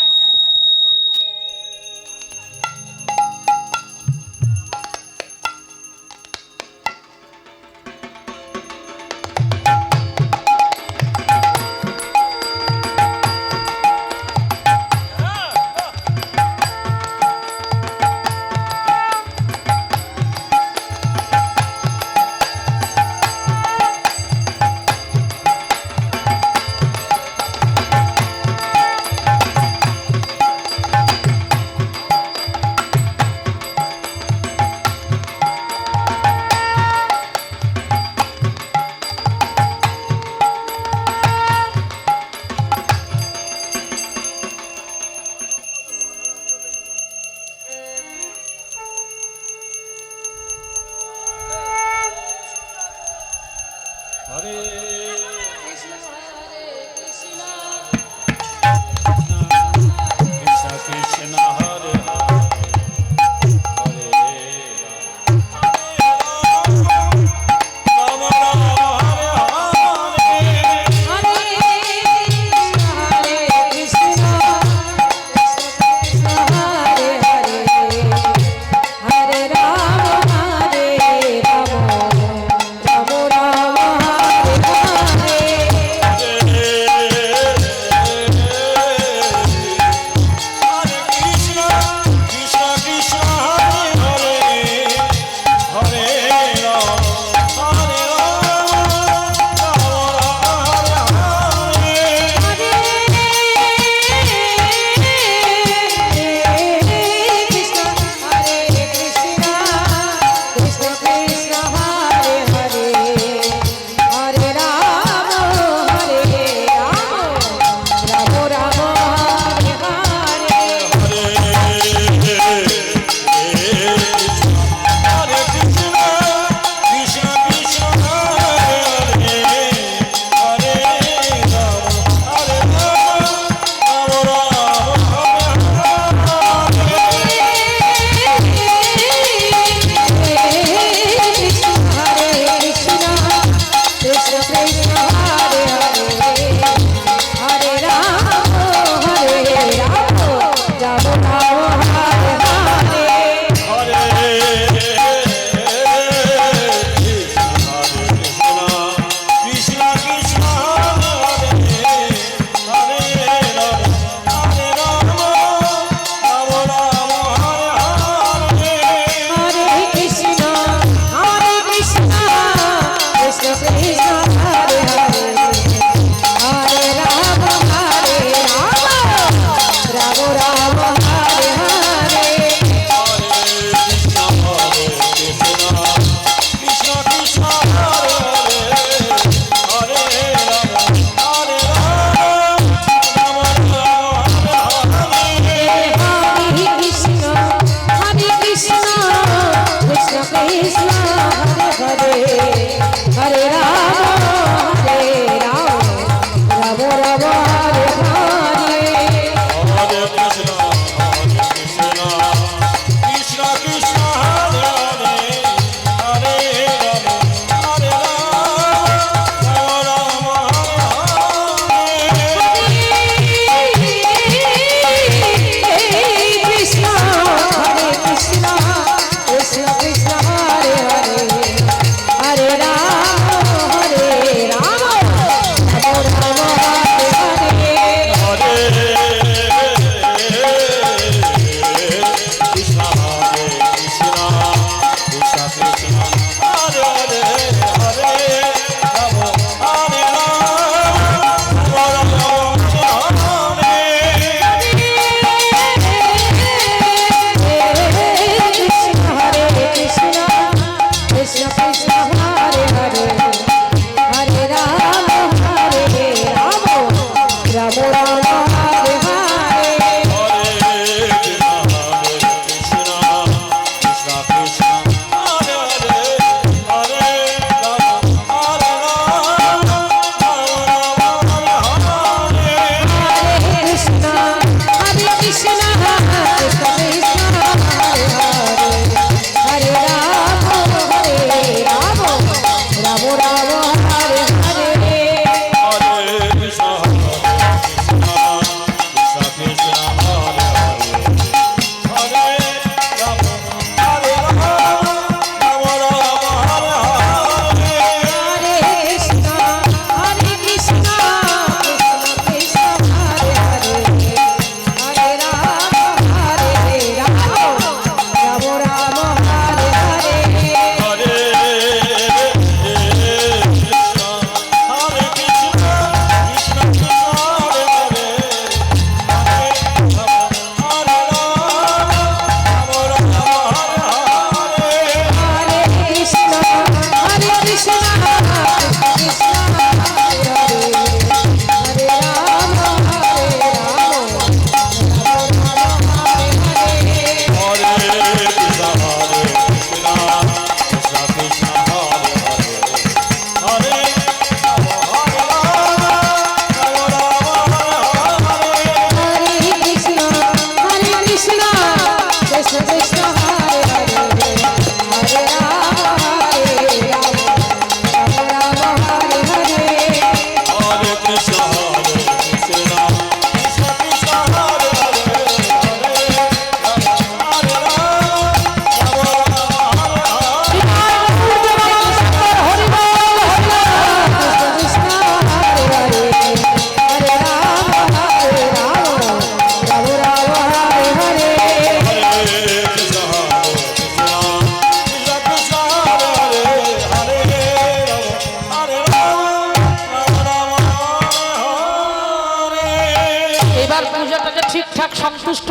সন্তুষ্ট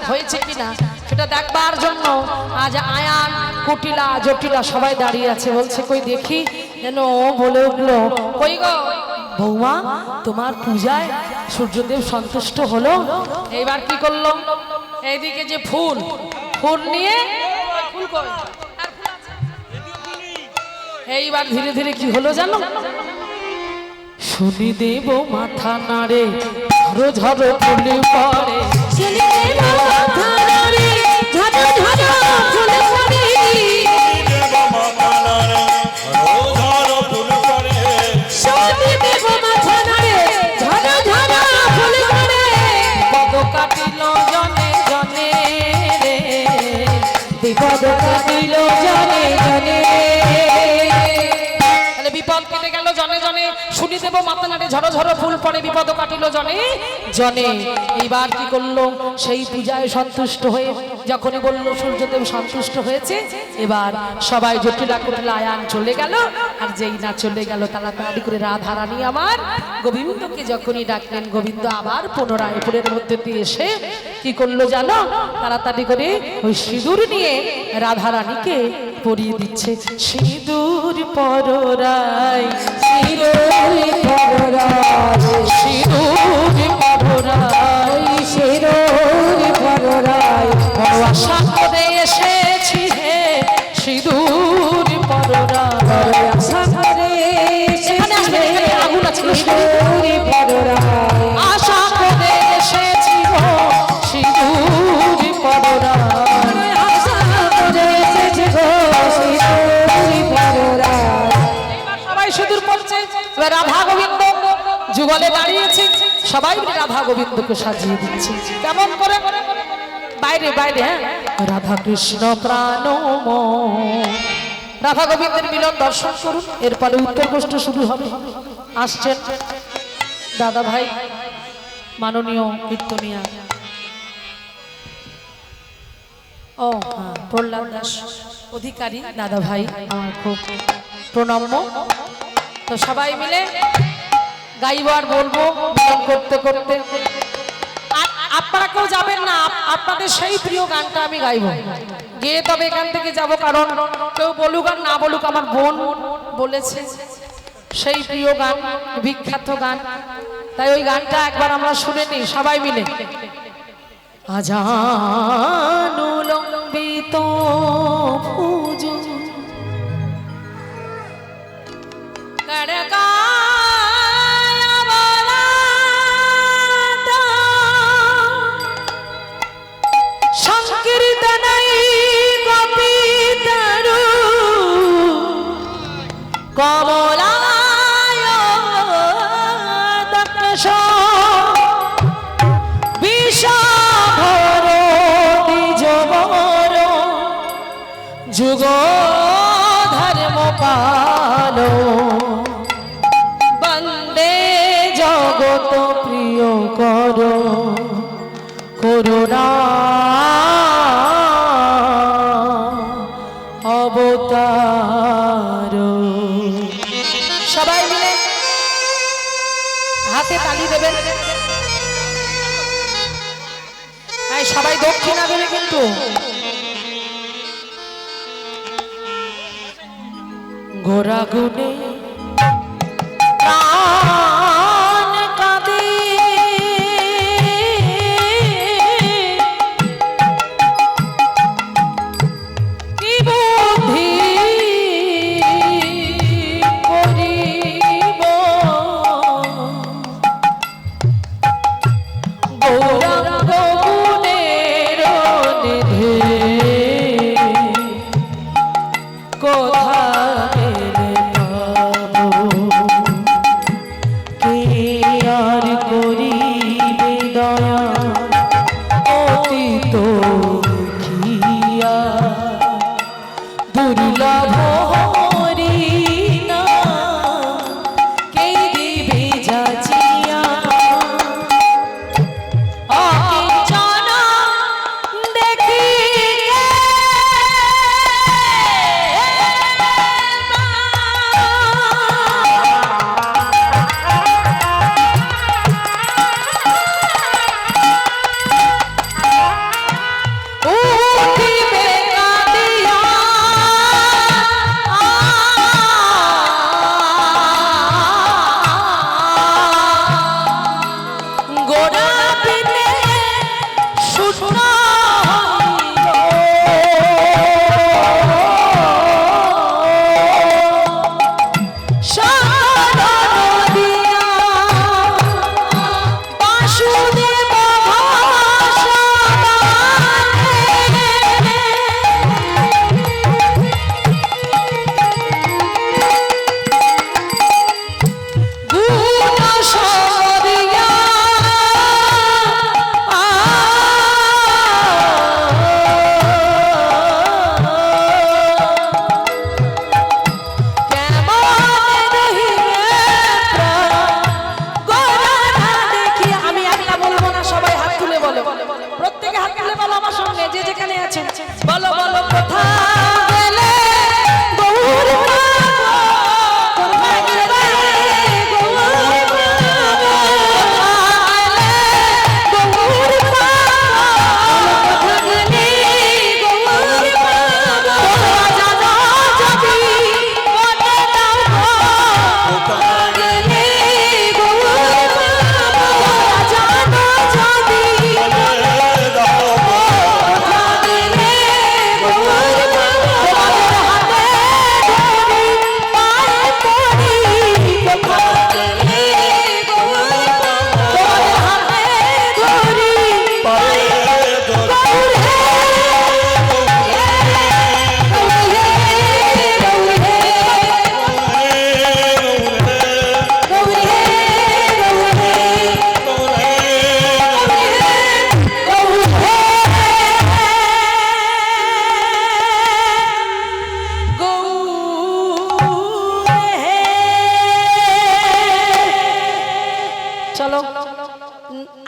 হয়েছে কিনা সেটা দেখবার জন্য আজ আয়ান কুটিলা জটিলা সবাই দাঁড়িয়ে আছে। বলছে কই দেখি, যেন বলে উঠলো, কই গো বৌমা, তোমার পূজায় সূর্যদেব সন্তুষ্ট হলো? এইবার কি করলো, এইদিকে যে ফুল নিয়ে ফুল কই, এইবার ধীরে ধীরে কি হলো জানো, শুনি দেব মাথা নাড়ে ঝরো ঝরো ফুল পড়ে, শুনি দেব মাথা নাড়ে ঝরো ঝরো ফুল পড়ে, দেব মাতানারে ঝরো ফুল পড়ে, শুনি দেব মাথা নাড়ে ঝরো ঝরো ফুল পড়ে, পদ কাটিল জনে জনে রে, বিপদ কাটিল জনে জনে, তাহলে বিপদ কেটে গেল জনে জনে, শুনি দেব মাথা নাড়ে ঝরো ঝরো ফুল পড়ে, বিপদ কাটিল জনে জনে। এইবার কি করলো, সেই পূজায় সন্তুষ্ট হয়ে যখনই বললো সূর্যদেব সন্তুষ্ট হয়েছে, এবার সবাই জটিলা কুটিলা আয়ান চলে গেল। আর যেই না চলে গেল, তাড়াতাড়ি করে রাধারানী আমার গোবিন্দকে যখনই ডাকলেন, গোবিন্দ আবার পুনরায় ফুলের মধ্যে দিয়ে এসে কি করলো জানো, তাড়াতাড়ি করে ওই সিঁদুর নিয়ে রাধারানীকে পরিয়ে দিচ্ছে। সিঁদুর পররাই শিরোই পররাজ, সিঁদুর পররাই শিরোই পররাজ, বড় আশা করে এসেছি হে সিঁদুর পররাই। আশা করে এখানে আসবে, এখানে আগুন আছে, শিরোই পররাজ, আশা করে এসেছি গো সিঁদুর পররাই। আশা করে এসেছি গো শিরোই পররাজ, সবাই সিঁদুর পড়ছে। এবার রাধা গোবিন্দ যুগলে দাঁড়িয়েছে, সবাই মিলে রাধা গোবিন্দকে সাজিয়ে দিচ্ছে। কেমন করে, বাইরে বাইরে, হ্যাঁ, রাধা কৃষ্ণ প্রাণময়। রাধা গোবিন্দের মিলন দর্শন করুন, এরপরে উত্তর গোষ্ঠ শুরু হবে। আসছেন দাদা ভাই মাননীয় কীর্তনিয়া, ও হ্যাঁ, প্রহ্লাদ দাস অধিকারী দাদা ভাই আমার খুব প্রণম্য। তো সবাই মিলে গাইব আর বলবো মিলন করতে করতে। আর আপনারা কেউ যাবেন না, আপনাদের সেই প্রিয় গানটা আমি গাইব, গিয়ে তবে এখান থেকে যাব। কারণ কেউ বলুক আর না বলুক, আমার বোন বলেছে সেই প্রিয় গান, বিখ্যাত গান, তাই ওই গানটা একবার আমরা শুনে নিই সবাই মিলে। আজানুলম্বিত পুজো করকায় অবলাত, সংকীর্তনৈ কপিতরু কমলায় দক্ষ বিষধর দ্বিজবর যুগ ধর্ম পালো, বন্দে জগত প্রিয় কর করুণা অবতার। সবাই মিলে হাতে তালি দেবেন, সবাই দক্ষিণা দেবে কিন্তু। গোরা গুনে প্রাণ কাঁদে, কি বুদ্ধি করিব, গৌরাঙ্গ গুণের নিধি কোথায় পাবো,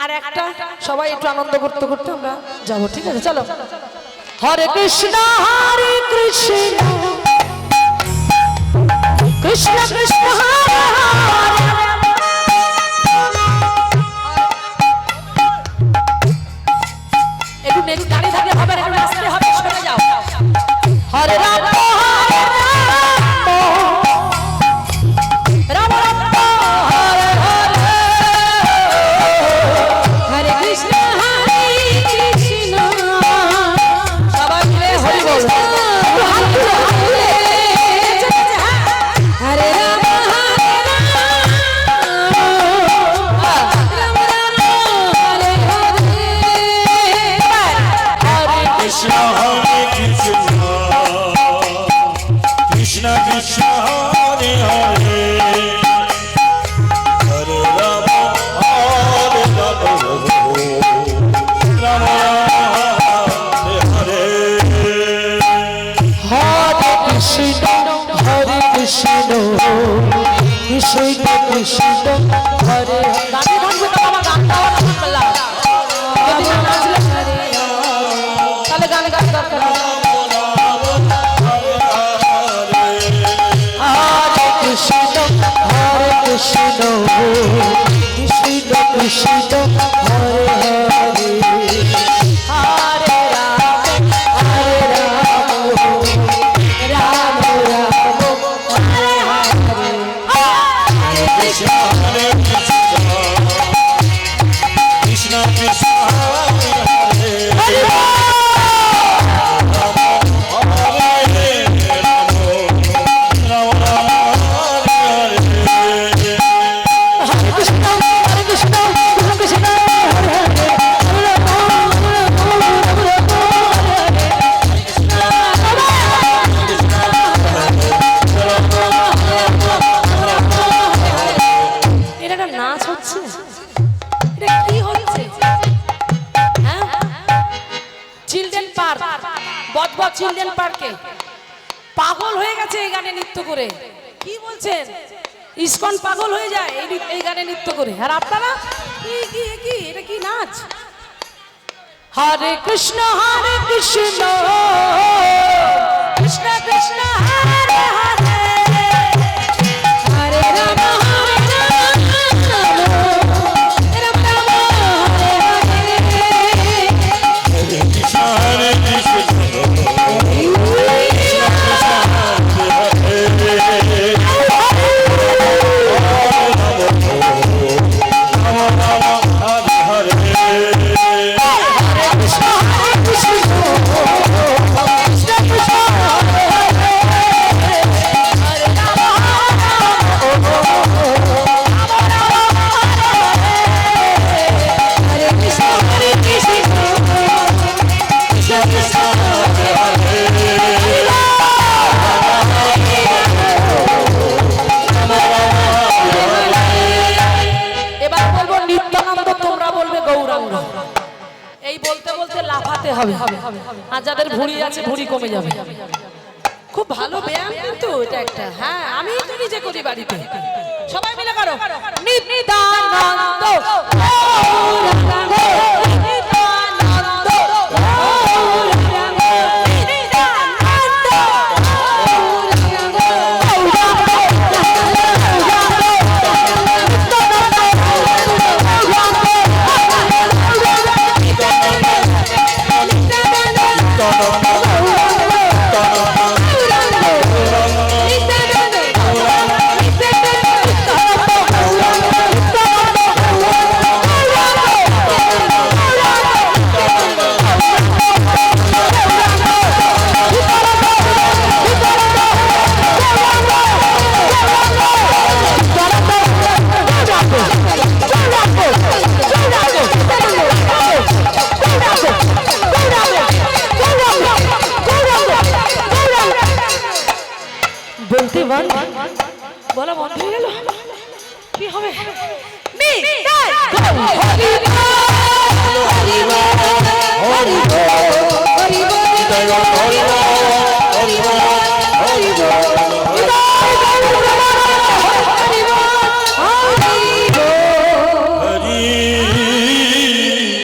আর একটা সবাই একটু আনন্দ করতে করতে আমরা যাবো, ঠিক আছে? চলো। হরে কৃষ্ণ কৃষ্ণ কৃষ্ণ হরে হরে, একটু নেক্সট দাঁড়িয়ে থাকলে হবে, একটু নাচতে হবে, সরে যাও। হরে রাম রাম রাম হরে হরে, হরে কৃষ্ণ সবাই মিলে হরি বল। হরে রাম রাম রাম হরে হরে, কৃষ্ণ হরে কৃষ্ণ কৃষ্ণ কৃষ্ণ হরে হরে, হরে রাম হরে রাম, রাম হরে হরে। হরে কৃষ্ণ কৃষ্ণ কৃষ্ণ হরে, গানে গানবে তো বাবা, গান গাওয়া থাকলা যদি না নাচলে তাহলে গানে গান দরকার নেই। হরে কৃষ্ণ কৃষ্ণ কৃষ্ণ হরে হরে, হরে রাম রাম রাম হরে হরে। কৃষ্ণ হরে কৃষ্ণ কৃষ্ণ হরে হরে, হরে রাম হরে রাম, রাম রাম হরে হরে। কৃষ্ণ কৃষ্ণ কৃষ্ণ হরে হরে, হরে রাম এটা একটা নাচ হচ্ছে, এটা কি হচ্ছে? হ্যাঁ, চিলড্রেন পার্ক, বজবজ চিলড্রেন পার্কে পাগল হয়ে গেছে এই গানে নৃত্য করে। কি বলছেন? ইসকন পাগল হয়ে যায় এই গানে নৃত্য করে। আর আপনারা কি কি কি এটা কি নাচ? হরে কৃষ্ণ কৃষ্ণ কৃষ্ণ হরে হরে, হরে রাম রাম রাম হরে হরে, কৃষ্ণ হরে কৃষ্ণ হরে কৃষ্ণ এবার বলবো নিত্যানন্দ, তোমরা বলবে গৌরাঙ্গ। এই বলতে বলতে লাফাতে হবে, আর যাদের ভুঁড়ি আছে ভুঁড়ি কমে যাবে। খুব ভালো ব্যায়াম কিন্তু এটা একটা। হ্যাঁ, আমি তো নিজে করি বাড়িতে। সবাই মিলে করো নিত্যানন্দ গৌরাঙ্গ, নিত্যানন্দ গৌরাঙ্গ, নিত্যানন্দ বলতে বলা বন্ধ হয়ে গেল, কি হবে? হরি হরি